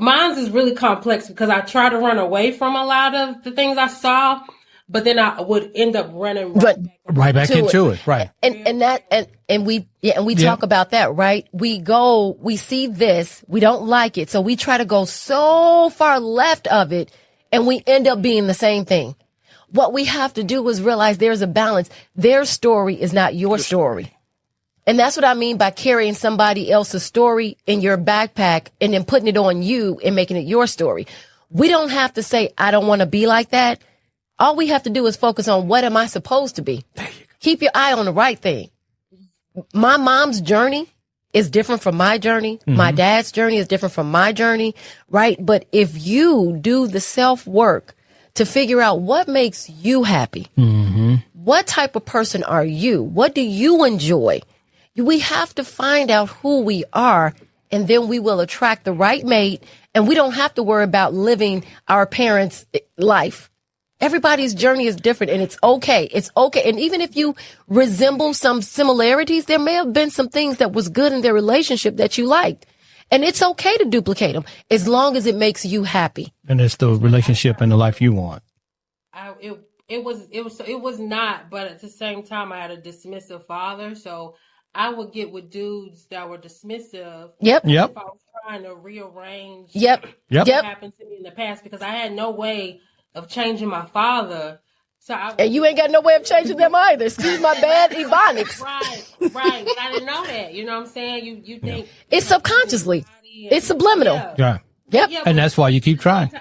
A: Mine's is really complex because I try to run away from a lot of the things I saw, but then I would end up running
C: right back into it. Right.
B: And we talk about that, right? We see this, we don't like it. So we try to go so far left of it and we end up being the same thing. What we have to do is realize there's a balance. Their story is not your story. And that's what I mean by carrying somebody else's story in your backpack and then putting it on you and making it your story. We don't have to say, I don't want to be like that. All we have to do is focus on what am I supposed to be? Keep your eye on the right thing. My mom's journey is different from my journey. Mm-hmm. My dad's journey is different from my journey, right? But if you do the self work to figure out what makes you happy, what type of person are you? What do you enjoy? We have to find out who we are, and then we will attract the right mate, and we don't have to worry about living our parents' life. Everybody's journey is different, and it's okay. It's okay. And even if you resemble some similarities, there may have been some things that was good in their relationship that you liked. And it's okay to duplicate them as long as it makes you happy.
C: And it's the relationship and the life you want.
A: It was not, but at the same time, I had a dismissive father, so I would get with dudes that were dismissive.
B: Yep.
A: If I was trying to rearrange what happened to me in the past, because I had no way of changing my father.
B: And you ain't got no way of changing them either. Excuse my bad ebonics.
A: Right. But I didn't know that. You know what I'm saying? You think
B: it's subconsciously. It's subliminal.
C: Yeah.
B: Yep.
C: And that's why you keep trying.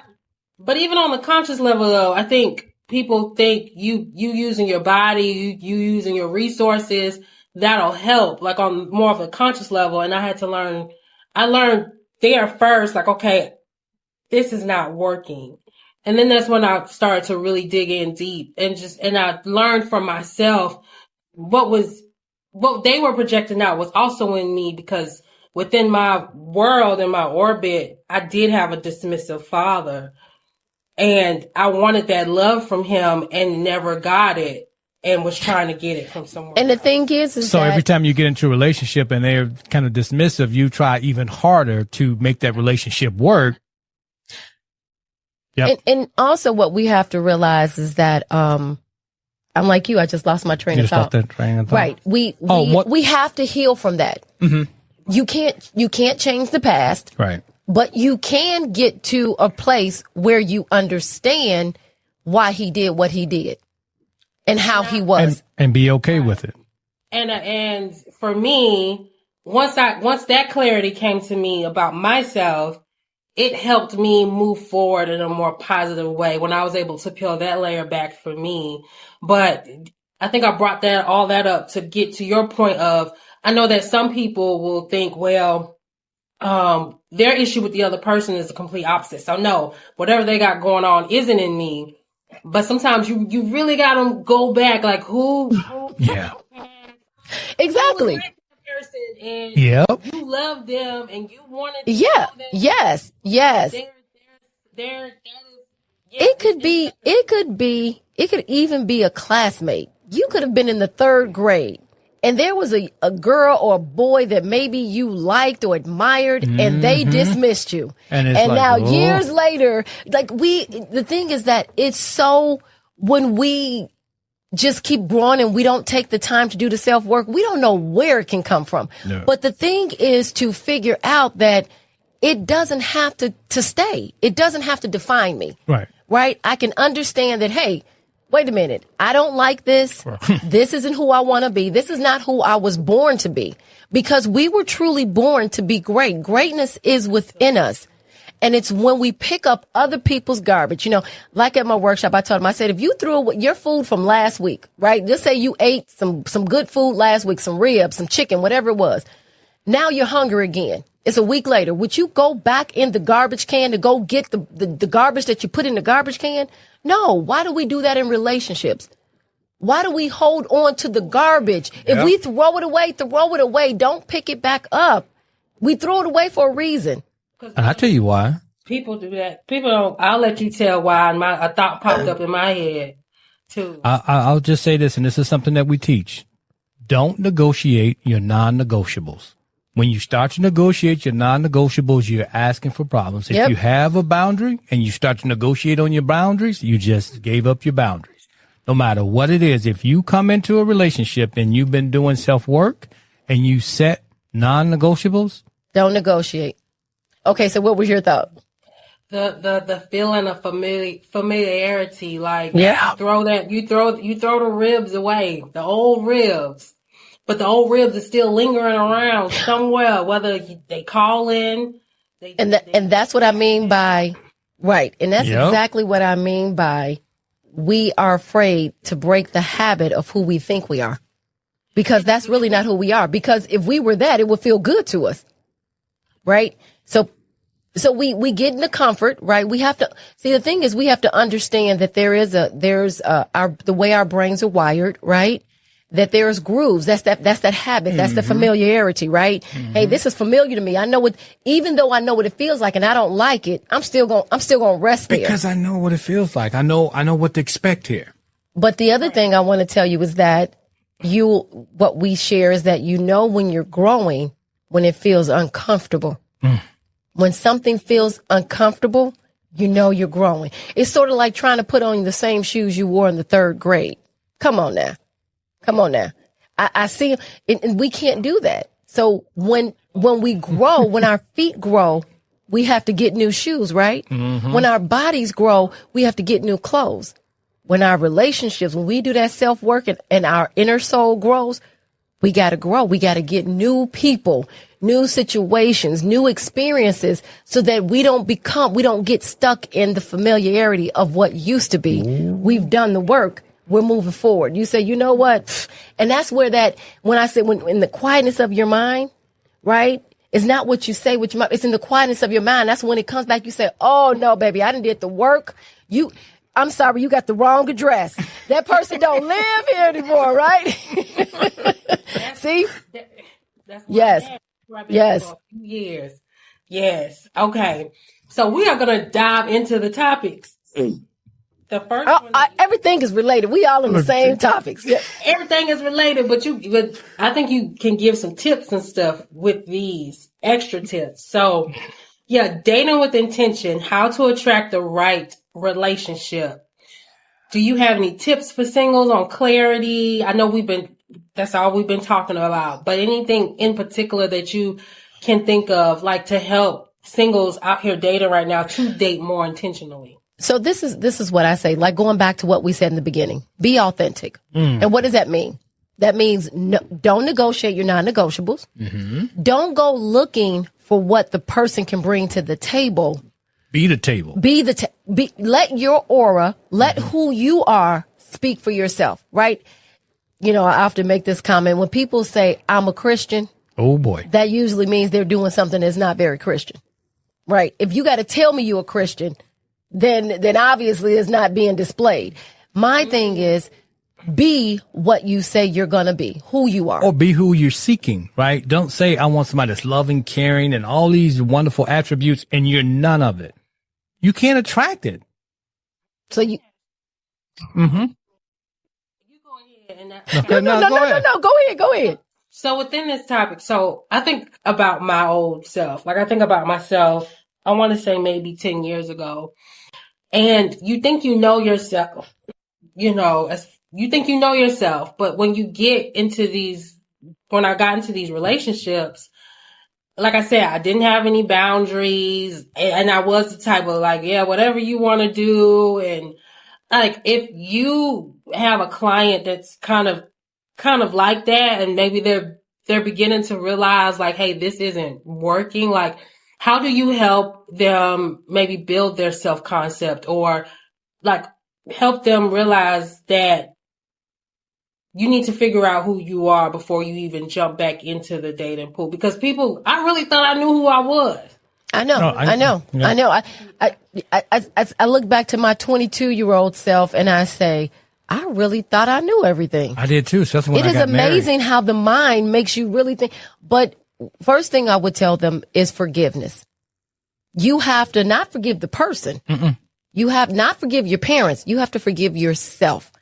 A: But even on the conscious level, though, I think people think you using your body, you using your resources, that'll help, like on more of a conscious level. And I learned there first, like, okay, this is not working. And then that's when I started to really dig in deep and I learned from myself what they were projecting out was also in me, because within my world and my orbit, I did have a dismissive father, and I wanted that love from him and never got it. And was trying to get it from somewhere.
B: And the thing is
C: so every time you get into a relationship and they're kind of dismissive, you try even harder to make that relationship work. Yep.
B: And also what we have to realize is that, I'm like you, I just lost my train of thought. Right. We have to heal from that. Mm-hmm. You can't change the past.
C: Right.
B: But you can get to a place where you understand why he did what he did. And how he was,
C: and be okay with it.
A: And for me, once that clarity came to me about myself, it helped me move forward in a more positive way when I was able to peel that layer back for me. But I think I brought all that up to get to your point of, I know that some people will think, well, their issue with the other person is the complete opposite. So no, whatever they got going on isn't in me. But sometimes you really got to go back, like who
C: yeah,
B: exactly.
A: Who was that person, and you love them, and you wanted to know them.
B: Yes. It could even be a classmate. You could have been in the 3rd grade, and there was a girl or a boy that maybe you liked or admired, and they dismissed you. And now years later, the thing is that it's so, when we just keep growing and we don't take the time to do the self-work, we don't know where it can come from. No. But the thing is to figure out that it doesn't have to stay. It doesn't have to define me. Right? I can understand that, hey, wait a minute, I don't like this. This isn't who I want to be. This is not who I was born to be. Because we were truly born to be great. Greatness is within us. And it's when we pick up other people's garbage. You know, like at my workshop, I told them, I said, if you threw away your food from last week, right? Just say you ate some good food last week, some ribs, some chicken, whatever it was. Now you're hungry again. It's a week later. Would you go back in the garbage can to go get the garbage that you put in the garbage can? No. Why do we do that in relationships? Why do we hold on to the garbage? If we throw it away. Don't pick it back up. We throw it away for a reason.
C: And I tell you why.
A: People do that. People don't. I'll let you tell why. A thought popped up in my head too.
C: I'll just say this, and this is something that we teach. Don't negotiate your non-negotiables. When you start to negotiate your non-negotiables, you're asking for problems. If you have a boundary and you start to negotiate on your boundaries, you just gave up your boundaries. No matter what it is, if you come into a relationship and you've been doing self-work and you set non-negotiables,
B: don't negotiate. Okay, so what was your thought?
A: The feeling of familiarity, like
B: you
A: throw the ribs away, the old ribs, but the old ribs are still lingering around somewhere, whether they call in.
B: And that's what I mean by, right. And that's exactly what I mean by we are afraid to break the habit of who we think we are, because that's really not who we are. Because if we were that, it would feel good to us. Right. So we get into comfort, right? We have to see, the thing is, we have to understand that there's the way our brains are wired, right? That there's grooves. That's that habit. That's the familiarity, right? Hey, this is familiar to me. I know even though I know what it feels like and I don't like it, I'm still going to rest there.
C: Because I know what it feels like. I know what to expect here.
B: But the other thing I want to tell you is that what we share is that when you're growing, when it feels uncomfortable. When something feels uncomfortable, you're growing. It's sort of like trying to put on the same shoes you wore in the 3rd grade. Come on now. I see, and we can't do that. So when we grow, when our feet grow, we have to get new shoes, right? Mm-hmm. When our bodies grow, we have to get new clothes. When our relationships, when we do that self-work and our inner soul grows, we got to grow. We got to get new people, new situations, new experiences, so that we don't get stuck in the familiarity of what used to be. We've done the work. We're moving forward. You say, you know what? And that's where when I say, when in the quietness of your mind, right? It's not what you say, it's in the quietness of your mind. That's when it comes back. You say, oh no, baby, I done did the work. I'm sorry, you got the wrong address. That person don't live here anymore, right? See?
A: That's
B: yes. Yes.
A: For a few years. Yes. Okay. So we are going to dive into the topics. The first one.
B: Everything is related. We all in the same topics. Yeah.
A: Everything is related, but I think you can give some tips and stuff with these extra tips. So, dating with intention, how to attract the right relationship. Do you have any tips for singles on clarity? I know that's all we've been talking about, but anything in particular that you can think of, like, to help singles out here dating right now to date more intentionally?
B: So this is what I say, like going back to what we said in the beginning, be authentic. And what does that mean? That means don't negotiate your non-negotiables. Mm-hmm. Don't go looking for what the person can bring to the table.
C: Be the table.
B: Let your aura, let who you are speak for yourself, right? I often make this comment when people say, I'm a Christian.
C: Oh boy.
B: That usually means they're doing something that's not very Christian, right? If you got to tell me you're a Christian, then obviously it's not being displayed. My thing is, be what you say you're going to be, who you are.
C: Or be who you're seeking, right? Don't say, I want somebody that's loving, caring, and all these wonderful attributes, and you're none of it. You can't attract it.
B: So you...
C: Mm-hmm.
A: You go ahead.
B: No, go ahead.
A: So within this topic, I think about my old self. Like, I think about myself, I want to say maybe 10 years ago. And you think you know yourself, you think you know yourself, but when I got into these relationships, like I said, I didn't have any boundaries, and I was the type of like, whatever you want to do. And like, if you have a client that's kind of like that, and maybe they're beginning to realize like, hey, this isn't working. Like, how do you help them maybe build their self-concept, or like help them realize that you need to figure out who you are before you even jump back into the dating pool? Because I really thought I knew who I was.
B: I know. I look back to my 22-year-old self and I say, I really thought I knew everything.
C: I did too. So that's when
B: it
C: I
B: is
C: got
B: amazing
C: married.
B: how the mind makes you really think. But first thing I would tell them is forgiveness. You have to not forgive the person. You have not forgive your parents. You have to forgive yourself,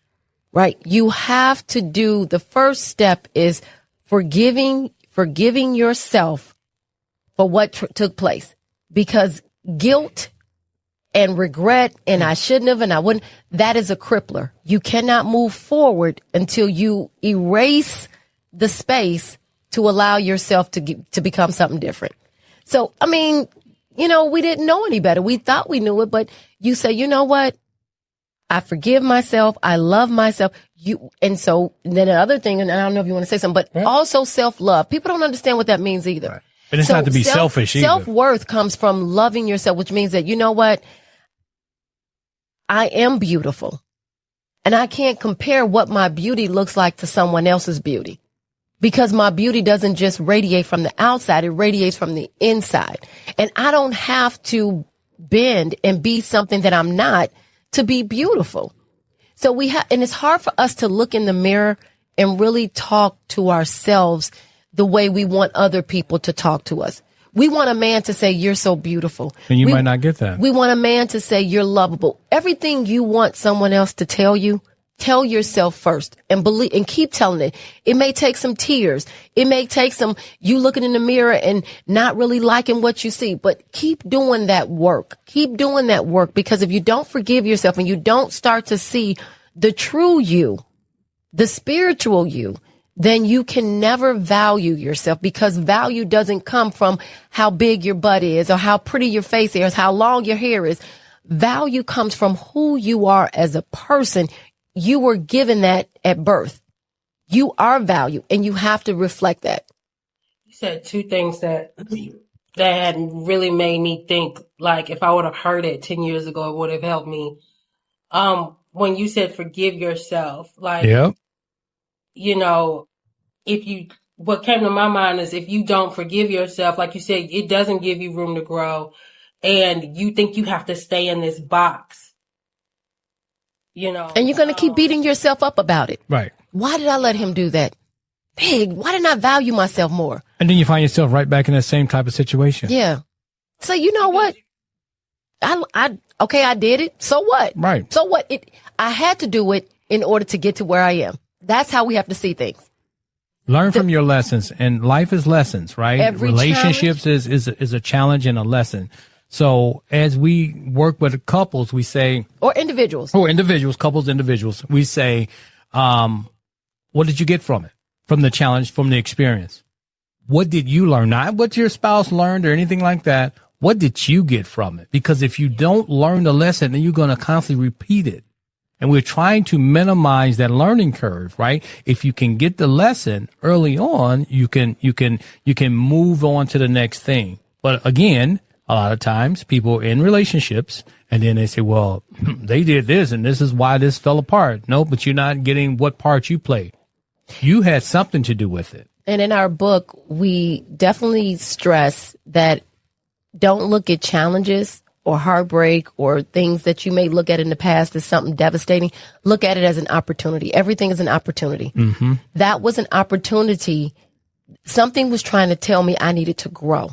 B: right? You have to do, the first step is forgiving yourself for what took place, because guilt and regret and I shouldn't have and I wouldn't, that is a crippler. You cannot move forward until you erase the space to allow yourself to become something different. So, I mean, you know, we didn't know any better. We thought we knew it, but you say, you know what? I forgive myself. I love myself. And then the other thing, and I don't know if you want to say something, but also self-love. People don't understand what that means either.
C: Right. And it's not to be selfish either.
B: Self-worth comes from loving yourself, which means that, you know what? I am beautiful. And I can't compare what my beauty looks like to someone else's beauty, because my beauty doesn't just radiate from the outside. It radiates from the inside. And I don't have to bend and be something that I'm not to be beautiful. So and it's hard for us to look in the mirror and really talk to ourselves the way we want other people to talk to us. We want a man to say, you're so beautiful.
C: And you might not get that.
B: We want a man to say, you're lovable. Everything you want someone else to tell you, tell yourself first and believe and keep telling it. It may take some tears. It may take some you looking in the mirror and not really liking what you see, but keep doing that work. Keep doing that work, because if you don't forgive yourself and you don't start to see the true you, the spiritual you, then you can never value yourself, because value doesn't come from how big your butt is or how pretty your face is, how long your hair is. Value comes from who you are as a person. You were given that at birth. You are value, and you have to reflect that.
A: You said two things that had really made me think, like, if I would have heard it 10 years ago, it would have helped me. When you said forgive yourself, like, you know, what came to my mind is, if you don't forgive yourself, like you said, it doesn't give you room to grow, and you think you have to stay in this box, you know.
B: And you're going to keep beating yourself up about it.
C: Right.
B: Why did I let him do that? Big. Why didn't I value myself more?
C: And then you find yourself right back in that same type of situation.
B: Yeah. So you know what? I did it. So what?
C: Right.
B: So what? I had to do it in order to get to where I am. That's how we have to see things.
C: Learn from your lessons, and life is lessons, right? Relationships is a challenge and a lesson. So as we work with couples, we say,
B: or individuals,
C: individuals, we say, what did you get from it? From the challenge, from the experience? What did you learn? Not what your spouse learned or anything like that. What did you get from it? Because if you don't learn the lesson, then you're going to constantly repeat it. And we're trying to minimize that learning curve, right? If you can get the lesson early on, you can move on to the next thing. But again, a lot of times people in relationships, and then they say, well, they did this and this is why this fell apart. No, but you're not getting what part you played. You had something to do with it.
B: And in our book, we definitely stress that don't look at challenges or heartbreak or things that you may look at in the past as something devastating. Look at it as an opportunity. Everything is an opportunity. Mm-hmm. That was an opportunity. Something was trying to tell me I needed to grow,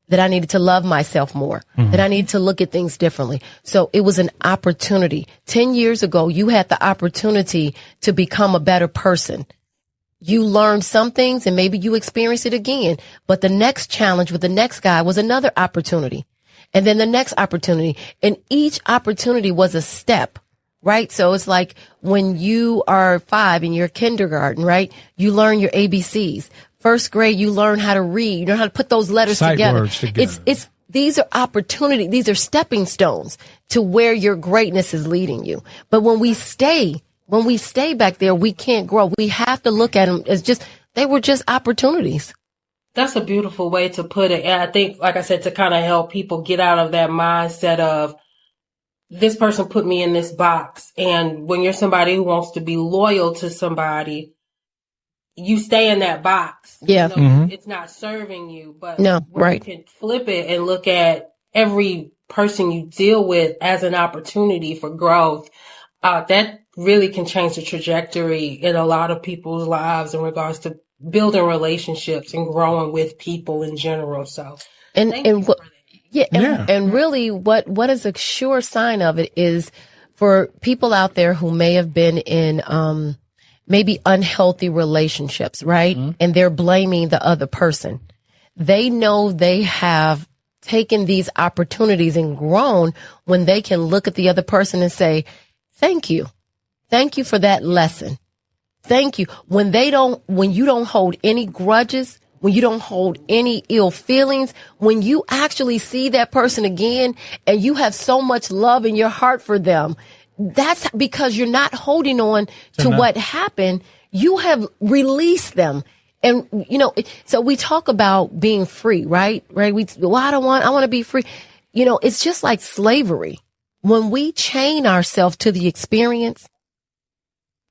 B: that I needed to love myself more, that I needed to look at things differently. So it was an opportunity. 10 years ago, you had the opportunity to become a better person. You learned some things and maybe you experienced it again. But the next challenge with the next guy was another opportunity. And then the next opportunity. And each opportunity was a step, right? So it's like when you are 5 in your kindergarten, right? You learn your ABCs. First grade, you learn how to read. You know how to put those letters together. These are opportunities. These are stepping stones to where your greatness is leading you. But when we stay back there, we can't grow. We have to look at them as they were just opportunities.
A: That's a beautiful way to put it. And I think, like I said, to kind of help people get out of that mindset of, this person put me in this box. And when you're somebody who wants to be loyal to somebody, you stay in that box.
B: Yeah.
A: You know, it's not serving you. But
B: no, right.
A: You can flip it and look at every person you deal with as an opportunity for growth. That really can change the trajectory in a lot of people's lives in regards to building relationships and growing with people in general. So,
B: Yeah.
C: Yeah.
B: And really what is a sure sign of it is for people out there who may have been in, maybe unhealthy relationships, right? And they're blaming the other person. They know they have taken these opportunities and grown when they can look at the other person and say, thank you. Thank you for that lesson. Thank you. When you don't hold any grudges, when you don't hold any ill feelings, when you actually see that person again and you have so much love in your heart for them, that's because you're not holding on to what happened. You have released them. And, so we talk about being free, right? Right. I want to be free. It's just like slavery. When we chain ourselves to the experience,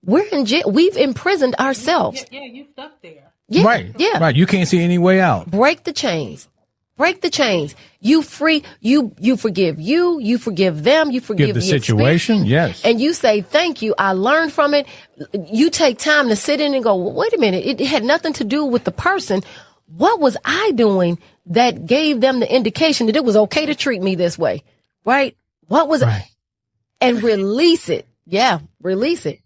B: we're in jail. We've imprisoned ourselves.
A: Yeah, you stuck there.
B: Yeah,
C: Right.
B: Yeah.
C: Right. You can't see any way out.
B: Break the chains. Break the chains. You free. You forgive you. You forgive them. You forgive
C: Give the
B: experience.
C: situation. Yes.
B: And you say, thank you. I learned from it. You take time to sit in and go, well, wait a minute. It had nothing to do with the person. What was I doing that gave them the indication that it was okay to treat me this way? Right. What was it? And release it. Yeah. Release it.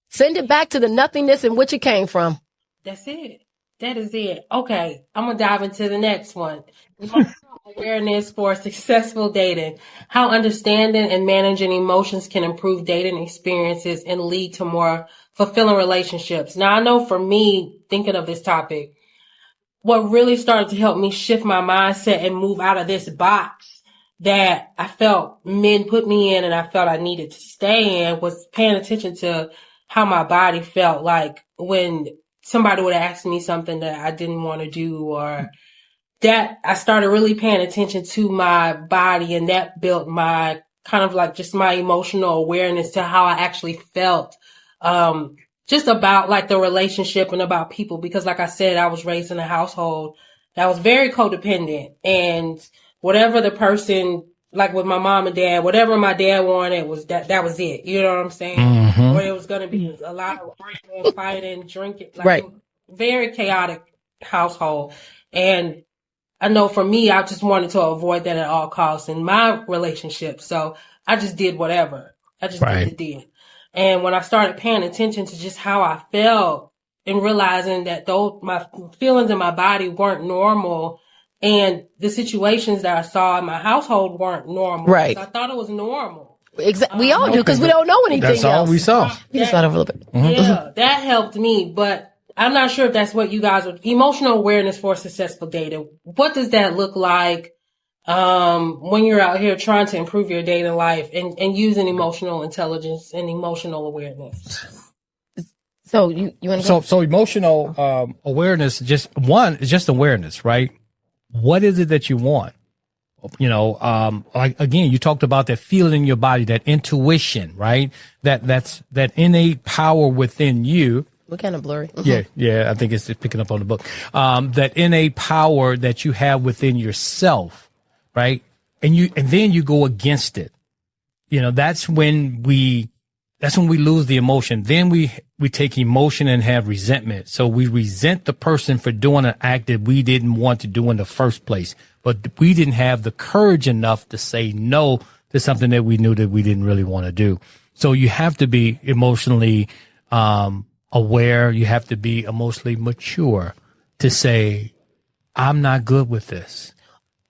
B: Send it back to the nothingness in which it came from.
A: That's it. That is it. Okay, I'm going to dive into the next one. Emotional awareness for successful dating. How understanding and managing emotions can improve dating experiences and lead to more fulfilling relationships. Now, I know for me, thinking of this topic, what really started to help me shift my mindset and move out of this box that I felt men put me in and I felt I needed to stay in was paying attention to how my body felt like when somebody would ask me something that I didn't want to do, or that I started really paying attention to my body, and that built my kind of like just my emotional awareness to how I actually felt, just about like the relationship and about people. Because like I said, I was raised in a household that was very codependent, and whatever the person, like with my mom and dad, whatever my dad wanted was that was it. You know what I'm saying? Or it was going to be a lot of arguing, fighting, drinking, like
B: Right.
A: very chaotic household. And I know for me, I just wanted to avoid that at all costs in my relationship. So I just did whatever. I just did. And when I started paying attention to just how I felt and realizing that those my feelings in my body weren't normal, and the situations that I saw in my household weren't normal.
B: Right.
A: So I thought it was normal.
B: Exactly. We all do because we don't know anything
C: That's
B: else.
C: all we saw.
B: You just thought of a little bit.
A: Yeah, that helped me, but I'm not sure if that's what you guys would. Emotional awareness for successful dating. What does that look like when you're out here trying to improve your dating life and using emotional intelligence and emotional awareness?
B: So you want to go?
C: So emotional awareness, just awareness, right? What is it that you want? Like again, you talked about that feeling in your body, that intuition, right? That's that innate power within you.
B: We're kind of blurry. Mm-hmm.
C: Yeah. I think it's picking up on the book. That innate power that you have within yourself, right? And then you go against it. That's when we lose the emotion. Then we take emotion and have resentment. So we resent the person for doing an act that we didn't want to do in the first place, but we didn't have the courage enough to say no to something that we knew that we didn't really want to do. So you have to be emotionally aware. You have to be emotionally mature to say, I'm not good with this.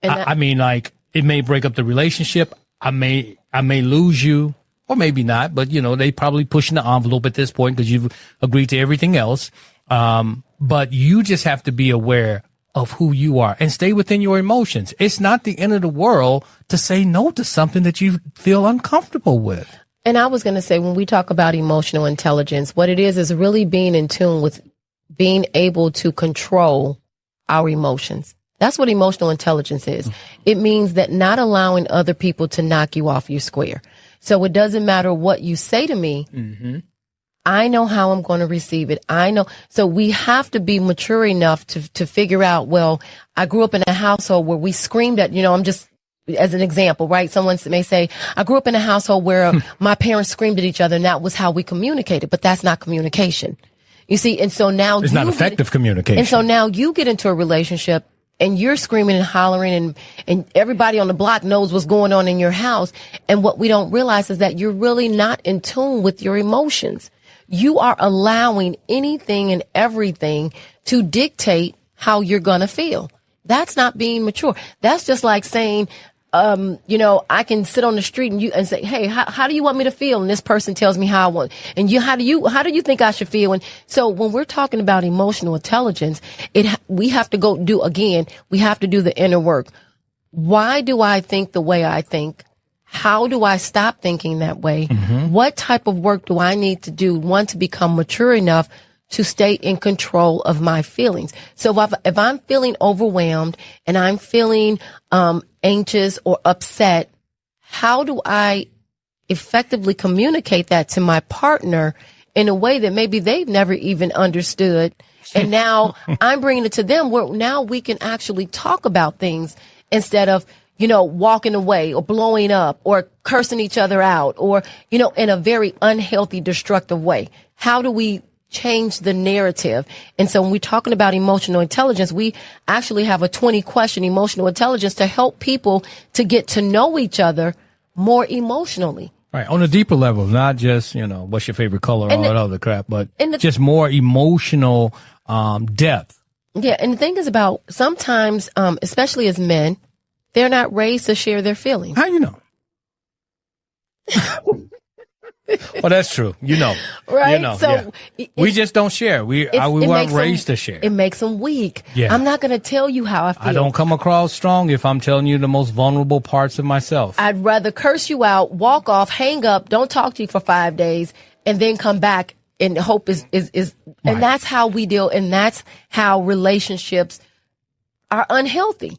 C: I mean, like, it may break up the relationship. I may lose you. Or maybe not, but they probably pushing the envelope at this point because you've agreed to everything else. But you just have to be aware of who you are and stay within your emotions. It's not the end of the world to say no to something that you feel uncomfortable with.
B: And I was going to say, when we talk about emotional intelligence, what it is really being in tune with being able to control our emotions. That's what emotional intelligence is. It means that not allowing other people to knock you off your square. So it doesn't matter what you say to me. Mm-hmm. I know how I'm going to receive it. I know. So we have to be mature enough to figure out, well, I grew up in a household where we screamed at, I'm just, as an example, right? Someone may say, I grew up in a household where my parents screamed at each other and that was how we communicated, but that's not communication. You see, and so now
C: it's not effective communication.
B: And so now you get into a relationship and you're screaming and hollering and everybody on the block knows what's going on in your house. And what we don't realize is that you're really not in tune with your emotions. You are allowing anything and everything to dictate how you're going to feel. That's not being mature. That's just like saying, I can sit on the street and say, hey, how do you want me to feel? And this person tells me how I want. And how do you think I should feel? And so when we're talking about emotional intelligence, we have to we have to do the inner work. Why do I think the way I think? How do I stop thinking that way? Mm-hmm. What type of work do I need to do, to become mature enough to stay in control of my feelings? So if I'm feeling overwhelmed and I'm feeling anxious or upset, how do I effectively communicate that to my partner in a way that maybe they've never even understood? And now I'm bringing it to them where now we can actually talk about things instead of, walking away or blowing up or cursing each other out or, in a very unhealthy, destructive way. How do we change the narrative? And so when we're talking about emotional intelligence, we actually have a 20-question emotional intelligence to help people to get to know each other more emotionally.
C: Right. On a deeper level, not just, what's your favorite color and all that other crap, but just more emotional depth.
B: Yeah. And the thing is about sometimes, especially as men, they're not raised to share their feelings.
C: How you know? Well, that's true.
B: Right? So
C: we just don't share. We weren't raised to share.
B: It makes them weak. Yeah. I'm not going to tell you how I feel.
C: I don't come across strong if I'm telling you the most vulnerable parts of myself.
B: I'd rather curse you out, walk off, hang up, don't talk to you for 5 days, and then come back and hope is
C: right.
B: And that's how we deal. And that's how relationships are unhealthy.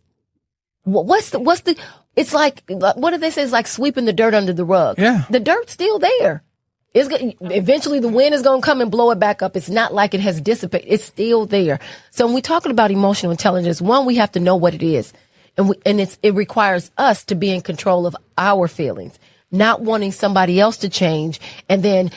B: It's like, what do they say? It's like sweeping the dirt under the rug.
C: Yeah.
B: The dirt's still there. Eventually the wind is going to come and blow it back up. It's not like it has dissipated. It's still there. So when we're talking about emotional intelligence, one, we have to know what it is. And it requires us to be in control of our feelings, not wanting somebody else to change and then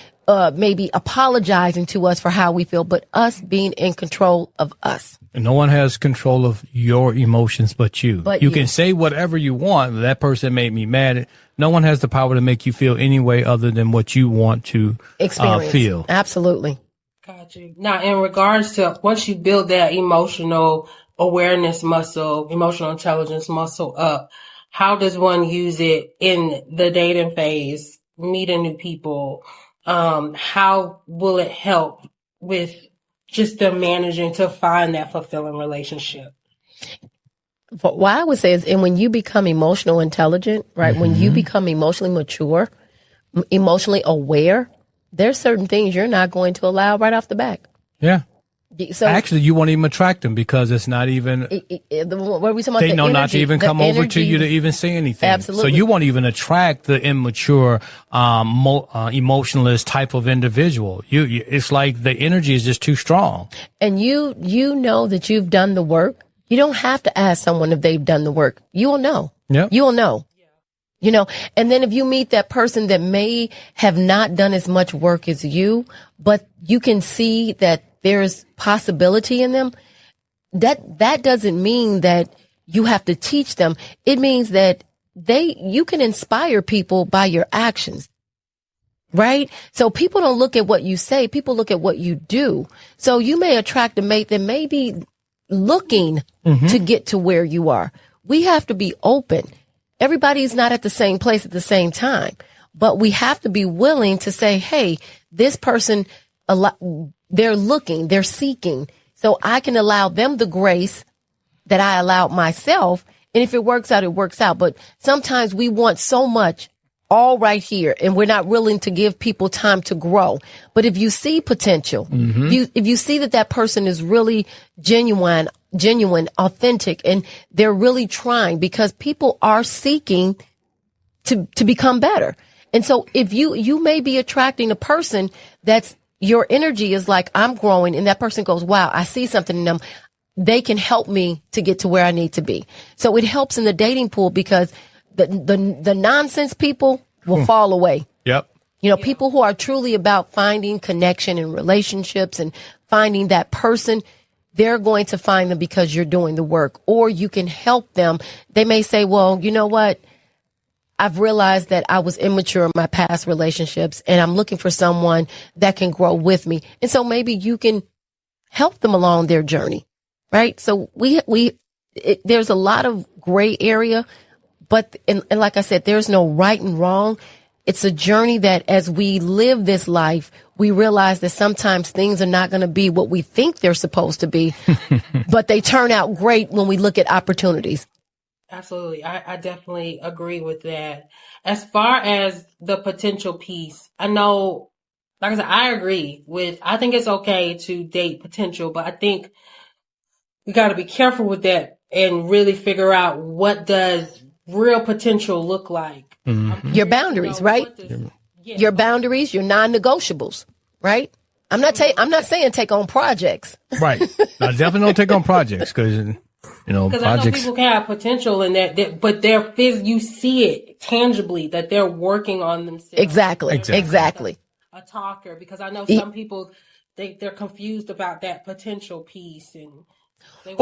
B: maybe apologizing to us for how we feel, but us being in control of us.
C: And no one has control of your emotions but you. You can say whatever you want. That person made me mad. No one has the power to make you feel any way other than what you want to feel.
B: Absolutely.
A: Got you. Now, in regards to once you build that emotional awareness muscle, emotional intelligence muscle up, how does one use it in the dating phase, meeting new people? How will it help with just them managing to find that fulfilling relationship?
B: What I would say is, and when you become emotional intelligent, right? Mm-hmm. When you become emotionally mature, emotionally aware, there's certain things you're not going to allow right off the back.
C: Yeah.
B: So
C: actually, you won't even attract them because it's not even.
B: What are we talking about?
C: They know not to even come over to you to even say anything.
B: Absolutely.
C: So you won't even attract the immature, emotionalist type of individual. It's like the energy is just too strong.
B: And you know that you've done the work. You don't have to ask someone if they've done the work. You will know.
C: Yeah.
B: You will know. And then if you meet that person that may have not done as much work as you, but you can see that there's possibility in them, that doesn't mean that you have to teach them. It means that you can inspire people by your actions. Right? So people don't look at what you say. People look at what you do. So you may attract a mate that may be looking to get to where you are. We have to be open. Everybody's not at the same place at the same time, but we have to be willing to say, hey, this person, they're looking, they're seeking. So I can allow them the grace that I allowed myself. And if it works out, it works out. But sometimes we want so much all right here, and we're not willing to give people time to grow. But if you see potential, if you see that person is really genuine, authentic, and they're really trying, because people are seeking to become better. And so if you may be attracting a person that's your energy is like, I'm growing, and that person goes, wow, I see something in them. They can help me to get to where I need to be. So it helps in the dating pool because the nonsense people will fall away.
C: Yep.
B: People who are truly about finding connection and relationships and finding that person, they're going to find them because you're doing the work, or you can help them. They may say, well, you know what? I've realized that I was immature in my past relationships and I'm looking for someone that can grow with me. And so maybe you can help them along their journey, right? So there's a lot of gray area, but and like I said, there's no right and wrong. It's a journey that as we live this life, we realize that sometimes things are not going to be what we think they're supposed to be, but they turn out great when we look at opportunities.
A: Absolutely. I definitely agree with that. As far as the potential piece, I know, like I said, I agree with, I think it's okay to date potential, but I think we got to be careful with that and really figure out what does real potential look like.
C: Mm-hmm.
B: Your boundaries, right? Your boundaries, your non-negotiables, right? I'm not saying take on projects.
C: Right. I definitely don't take on projects because,
A: because I know people can have potential in that, but you see it tangibly that they're working on themselves.
B: Exactly.
A: A talker, because I know some people they're confused about that potential piece, and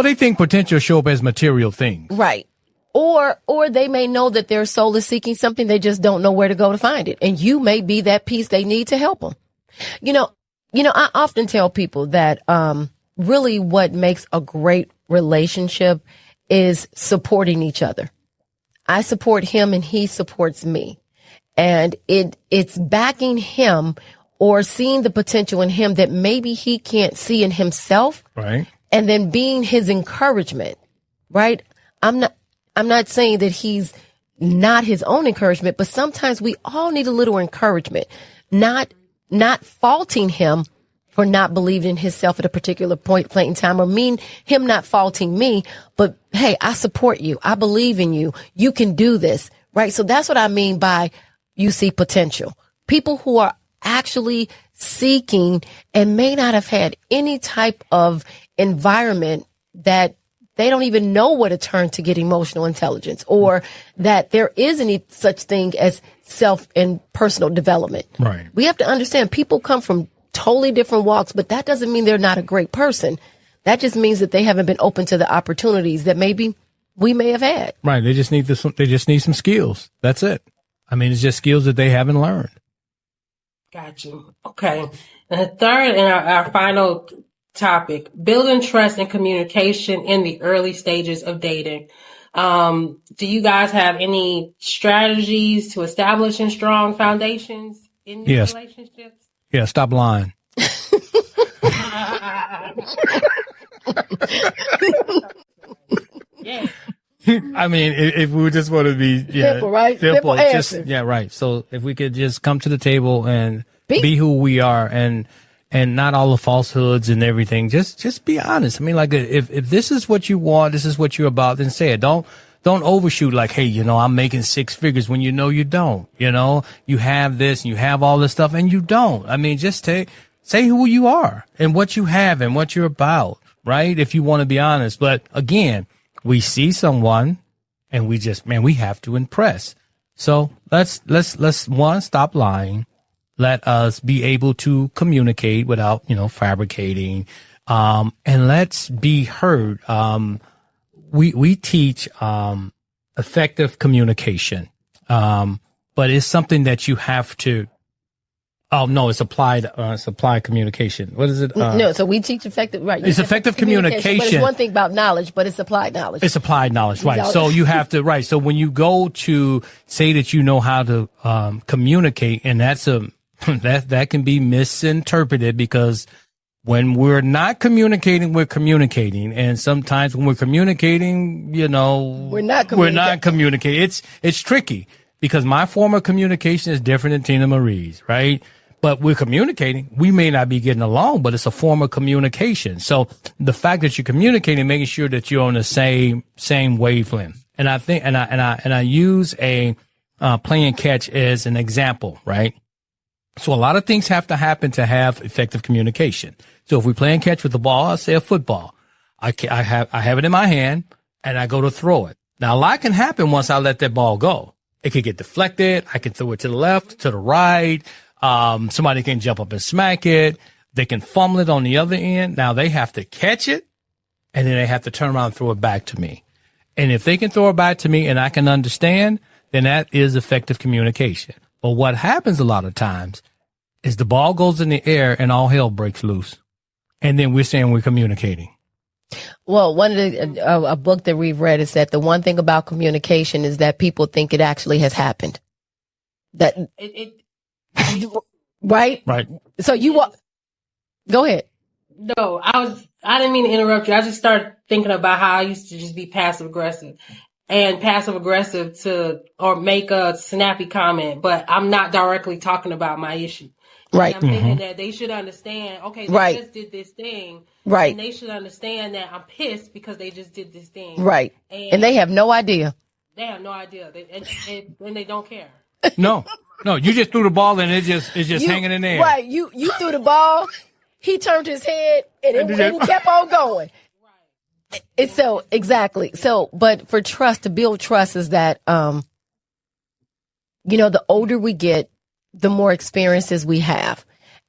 C: they think potential show up as material things,
B: right? Or they may know that their soul is seeking something, they just don't know where to go to find it, and you may be that piece they need to help them. I often tell people that really what makes a great relationship is supporting each other. I support him and he supports me. And it's backing him or seeing the potential in him that maybe he can't see in himself.
C: Right.
B: And then being his encouragement, right? I'm not saying that he's not his own encouragement, but sometimes we all need a little encouragement, not faulting him for not believing in himself at a particular point in time, or him not faulting me, but hey, I support you. I believe in you. You can do this, right? So that's what I mean by you see potential. People who are actually seeking and may not have had any type of environment that they don't even know where to turn to get emotional intelligence, or that there is any such thing as self and personal development.
C: Right.
B: We have to understand people come from totally different walks, but that doesn't mean they're not a great person. That just means that they haven't been open to the opportunities that maybe we may have had.
C: Right. They just need some skills. That's it. I mean, it's just skills that they haven't learned.
A: Got you. Okay. And the third and our final topic, building trust and communication in the early stages of dating. Do you guys have any strategies to establishing strong foundations in your relationships?
C: Yeah, stop lying.
A: Yeah.
C: I mean, if we just want to be
B: simple, right?
C: Simple
B: answer.
C: Right. So if we could just come to the table and be who we are, and not all the falsehoods and everything. Just be honest. I mean, like if this is what you want, this is what you're about, then say it. Don't overshoot like, hey, I'm making six figures when you don't. You have this and you have all this stuff and you don't. I mean, just say who you are and what you have and what you're about, right? If you want to be honest. But again, we see someone and we have to impress. So let's one, stop lying. Let us be able to communicate without, fabricating. And let's be heard. We teach, effective communication. But it's something that you have to, it's applied communication. What is it?
B: No, so we teach effective, right?
C: It's effective communication.
B: But it's one thing about knowledge, but it's applied knowledge.
C: It's applied knowledge, right? So you have to, right. So when you go to say that you know how to, communicate, and that can be misinterpreted, because when we're not communicating, we're communicating. And sometimes when we're communicating, we're not communicating. It's tricky, because my form of communication is different than Tina Marie's, right? But we're communicating. We may not be getting along, but it's a form of communication. So the fact that you're communicating, making sure that you're on the same wavelength. And I think, and I use a play and catch as an example, right? So a lot of things have to happen to have effective communication. So if we play and catch with the ball, I'll say a football. I have it in my hand and I go to throw it. Now a lot can happen once I let that ball go. It could get deflected. I can throw it to the left, to the right. Somebody can jump up and smack it. They can fumble it on the other end. Now they have to catch it and then they have to turn around and throw it back to me. And if they can throw it back to me and I can understand, then that is effective communication. But what happens a lot of times is the ball goes in the air and all hell breaks loose. And then we're saying we're communicating.
B: Well, one of the, a book that we've read is that the one thing about communication is that people think it actually has happened. That right?
C: Right.
B: So go ahead.
A: No, I didn't mean to interrupt you. I just started thinking about how I used to just be passive aggressive or make a snappy comment, but I'm not directly talking about my issue.
B: Right.
A: And I'm thinking that they should understand, okay, they just did this thing.
B: Right.
A: And they should understand that I'm pissed because they just did this thing.
B: Right. And they have no idea.
A: They have no idea. And they don't care.
C: No, you just threw the ball and it's just hanging in there.
B: Right. You threw the ball. He turned his head and it kept on going. Right. It's so exactly. So, but for trust, to build trust is that, the older we get, the more experiences we have.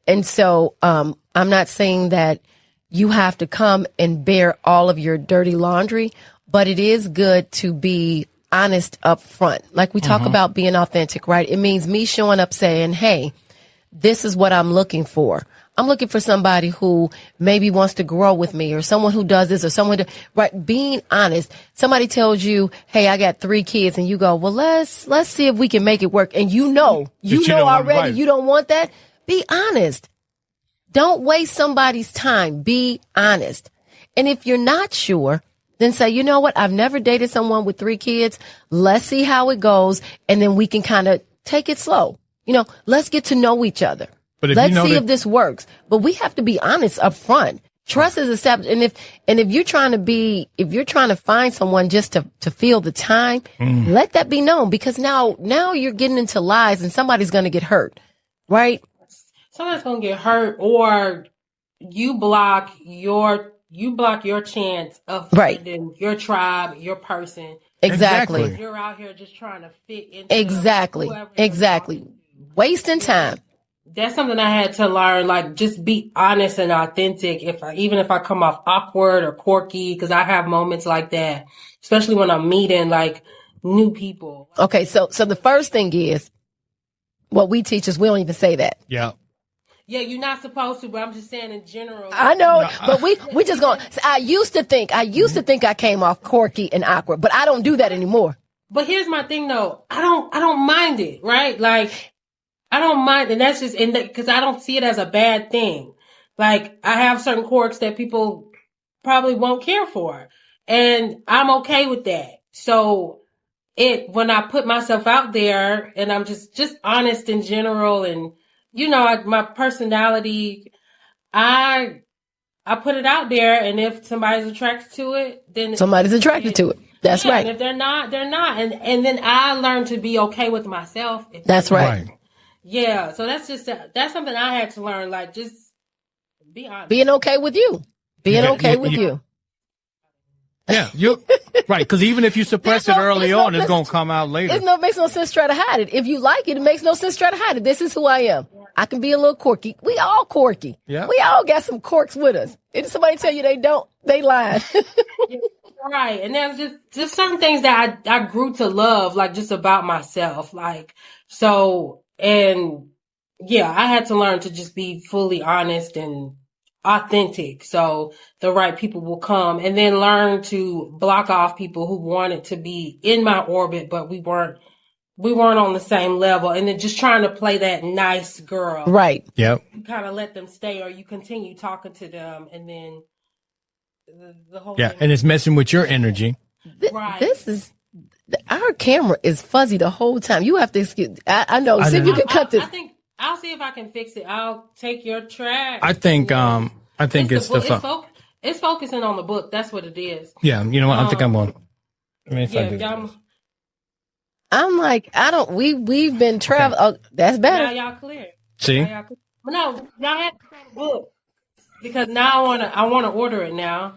B: And so, I'm not saying that you have to come and bear all of your dirty laundry, but it is good to be honest up front. Like we talk about being authentic, right? It means me showing up saying, hey, this is what I'm looking for. I'm looking for somebody who maybe wants to grow with me, or someone who does this, or someone right. Being honest. Somebody tells you, hey, I got 3 kids, and you go, well, let's see if we can make it work. And you know already you don't want that. Be honest. Don't waste somebody's time. Be honest. And if you're not sure, then say, you know what? I've never dated someone with 3 kids. Let's see how it goes. And then we can kind of take it slow. Let's get to know each other.
C: But
B: let's see if this works. But we have to be honest up front. Trust is established. And if you're trying to find someone just to fill the time, let that be known, because now you're getting into lies and somebody's going to get hurt. Right?
A: Somebody's going to get hurt, or you block your chance of finding your tribe, your person.
B: Exactly.
A: You're out here just trying to fit into
B: Exactly. Wasting time.
A: That's something I had to learn, like just be honest and authentic. Even if I come off awkward or quirky, because I have moments like that, especially when I'm meeting like new people.
B: Okay, so the first thing is, what we teach is we don't even say that.
C: Yeah.
A: Yeah, you're not supposed to, but I'm just saying in general.
B: I know, but we just going. I used to think I came off quirky and awkward, but I don't do that anymore.
A: But here's my thing, though. I don't mind it, right? Like, I don't mind, and that's just because I don't see it as a bad thing. Like, I have certain quirks that people probably won't care for, and I'm okay with that. So when I put myself out there and I'm just honest in general, and my personality, I put it out there, and if somebody's attracted to it, then somebody's attracted to it. That's right. And if they're not, they're not. And then I learned to be okay with myself.
B: That's right.
A: Yeah. So that's something I had to learn. Like, just be honest.
B: Being okay with you. With you.
C: Yeah, you're right. Because even if you suppress it early on, it's going to come out later.
B: It makes no sense to try to hide it. If you like it, it makes no sense to try to hide it. This is who I am. I can be a little quirky. We all quirky.
C: Yeah.
B: We all got some quirks with us. If somebody tell you they don't, they lying.
A: Right. And there's just certain things that I grew to love, like just about myself. Like, so, and yeah, I had to learn to just be fully honest and authentic, so the right people will come, and then learn to block off people who wanted to be in my orbit, but we weren't on the same level, and then just trying to play that nice girl.
B: Right.
C: Yep.
A: You kind of let them stay, or you continue talking to them, and then the whole
C: thing.
A: And
C: it's messing with your energy.
A: Right.
B: This is our camera is fuzzy the whole time. You have to excuse. I know. See if you can cut this.
A: I'll see if I can fix it. I'll take your track.
C: I think it's the phone.
A: It's focusing on the book. That's what it is.
C: Yeah, you know what? I think I'm on.
B: I'm like, we've been traveling. Okay. Oh, that's better.
A: Now y'all clear.
C: See?
A: But no, y'all have to try the book, because now I wanna order it now.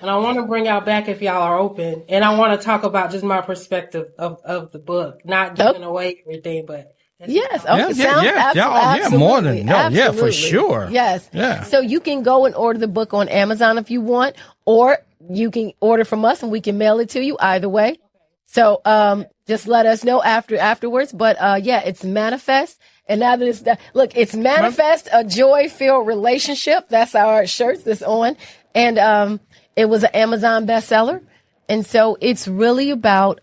A: And I want to bring y'all back if y'all are open. And I want to talk about just my perspective of the book, not giving away everything, but.
B: Yes. Okay.
C: More than for sure.
B: Yes.
C: Yeah.
B: So you can go and order the book on Amazon if you want, or you can order from us and we can mail it to you either way. So just let us know afterwards. But yeah, it's Manifest. And now that it's Manifest, a joy-filled relationship. That's our shirts that's on. And it was an Amazon bestseller. And so it's really about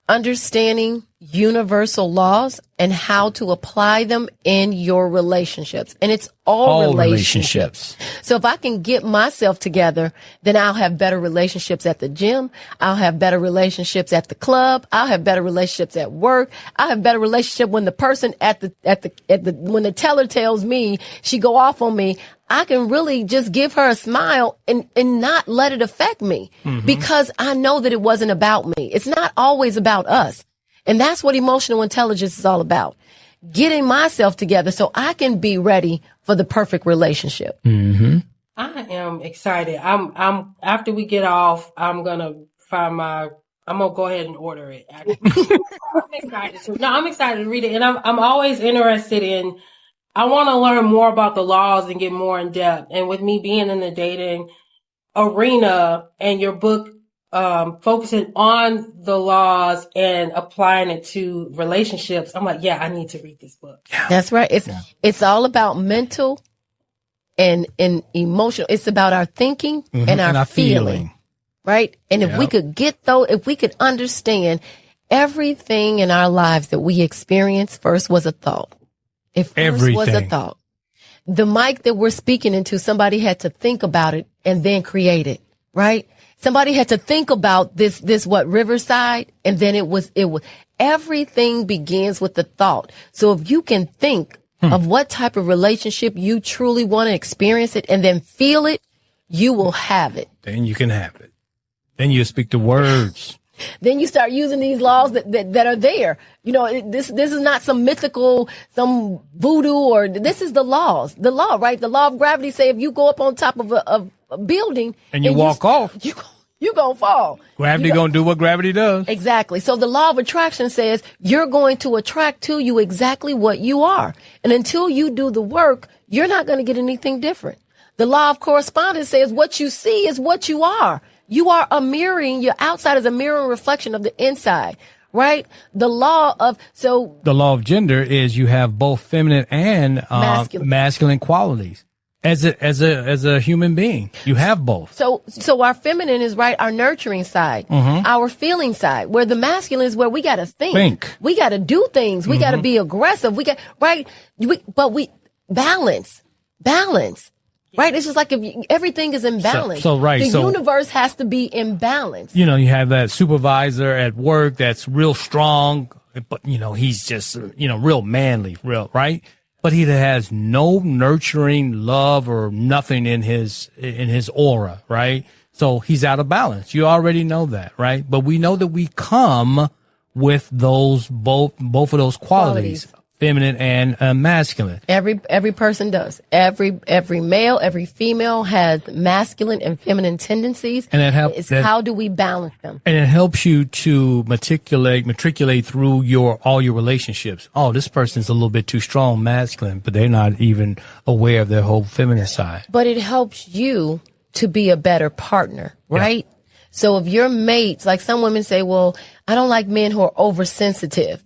B: understanding universal laws and how to apply them in your relationships. And it's all relationships. So if I can get myself together, then I'll have better relationships at the gym. I'll have better relationships at the club. I'll have better relationships at work. I'll have better relationship when the person when the teller tells me she go off on me, I can really just give her a smile and not let it affect me because I know that it wasn't about me. It's not always about us. And that's what emotional intelligence is all about. Getting myself together so I can be ready for the perfect relationship.
A: I am excited. I'm after we get off, I'm going to go ahead and order it. I'm excited to read it. And I'm always interested in, I want to learn more about the laws and get more in depth. And with me being in the dating arena and your book, focusing on the laws and applying it to relationships, I'm like, yeah, I need to read this book.
B: Yeah. That's right. It's all about mental and emotional. It's about our thinking and our feeling. Right. And if we could if we could understand everything in our lives that we experience first was a thought. It first was a thought. The mic that we're speaking into, somebody had to think about it and then create it. Right. Somebody had to think about this Riverside, and then it was, everything begins with the thought. So if you can think of what type of relationship you truly want to experience it and then feel it, you will have it.
C: Then you can have it. Then you speak the words.
B: Then you start using these laws that are there. You know, this is not some mythical, some voodoo, or this is the laws, the law, right? The law of gravity say if you go up on top of a building
C: and you walk off,
B: you're going to fall.
C: Gravity going to do what gravity does.
B: Exactly. So the law of attraction says you're going to attract to you exactly what you are. And until you do the work, you're not going to get anything different. The law of correspondence says what you see is what you are. You are your outside is a mirror reflection of the inside. Right? The law of
C: gender is you have both feminine and masculine qualities. As a human being, you have both.
B: So our feminine is our nurturing side, our feeling side, where the masculine is where we got to think. We got to do things. We got to be aggressive. But we balance. Right? It's just like if everything is in balance. The universe has to be in balance.
C: You know, you have that supervisor at work that's real strong, but he's just, real manly, right? But he has no nurturing love or nothing in his aura, right? So he's out of balance. You already know that, right? But we know that we come with those both of those qualities. Feminine and masculine.
B: Every person does. Every male, every female has masculine and feminine tendencies.
C: And it helps.
B: How do we balance them?
C: And it helps you to matriculate through all your relationships. Oh, this person's a little bit too strong masculine, but they're not even aware of their whole feminine side.
B: But it helps you to be a better partner, right? Yeah. So if your mates, like some women say, well, I don't like men who are oversensitive.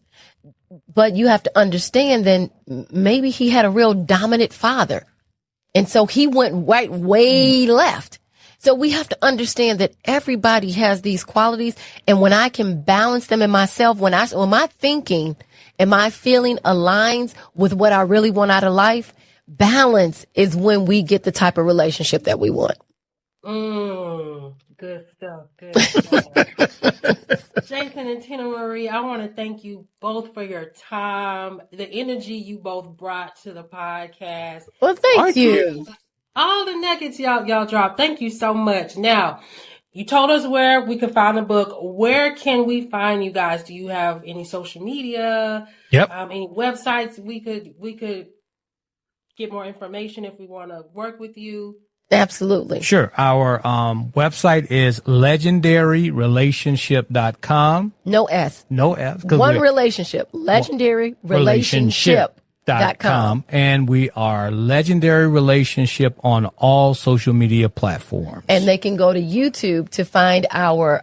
B: But you have to understand then maybe he had a real dominant father. And so he went way left. So we have to understand that everybody has these qualities. And when I can balance them in myself, when my thinking and my feeling aligns with what I really want out of life, balance is when we get the type of relationship that we want.
A: Good stuff. Jason and Tina Marie, I want to thank you both for your time, the energy you both brought to the podcast.
B: Well, thank you.
A: All the nuggets y'all dropped. Thank you so much. Now, you told us where we could find the book. Where can we find you guys? Do you have any social media?
C: Yep.
A: Any websites we could get more information if we want to work with you?
B: Absolutely.
C: Sure. Our website is legendaryrelationship.com.
B: No S.
C: No S.
B: One relationship. Legendary relationship.
C: .com, and we are Legendary Relationship on all social media platforms.
B: And they can go to YouTube to find our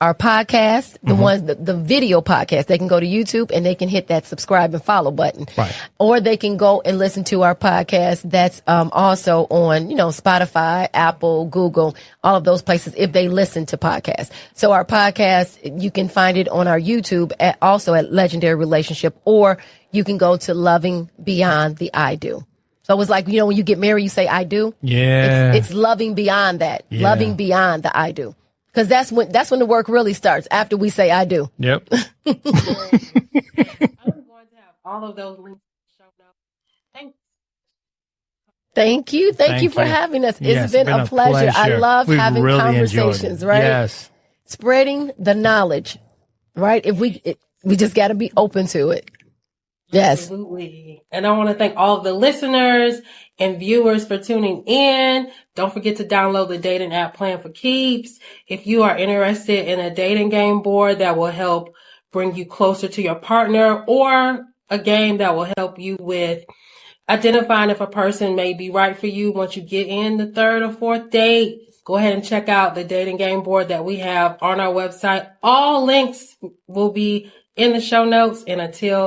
B: podcast, the ones, the video podcast. They can go to YouTube and they can hit that subscribe and follow button.
C: Right.
B: Or they can go and listen to our podcast. That's also on, Spotify, Apple, Google, all of those places if they listen to podcasts. So our podcast, you can find it on our YouTube also at Legendary Relationship, or you can go to Loving Beyond the I Do. So it was like, when you get married, you say I do.
C: Yeah.
B: It's loving beyond that.
C: Yeah.
B: Loving beyond the I do. Because that's when the work really starts, after we say I do.
C: Yep.
A: I'm going to have all of those links in the show notes.
B: Thank you. Thank you for having us.
C: Yes,
B: It's been a pleasure. I love
C: We've
B: having
C: really
B: conversations,
C: enjoyed it.
B: right?
C: Yes.
B: Spreading the knowledge, right? We just got to be open to it. Yes.
A: Absolutely. And I want to thank all of the listeners and viewers for tuning in. Don't forget to download the dating app Plan for Keeps. If you are interested in a dating game board that will help bring you closer to your partner, or a game that will help you with identifying if a person may be right for you once you get in the third or fourth date, go ahead and check out the dating game board that we have on our website. All links will be in the show notes. And until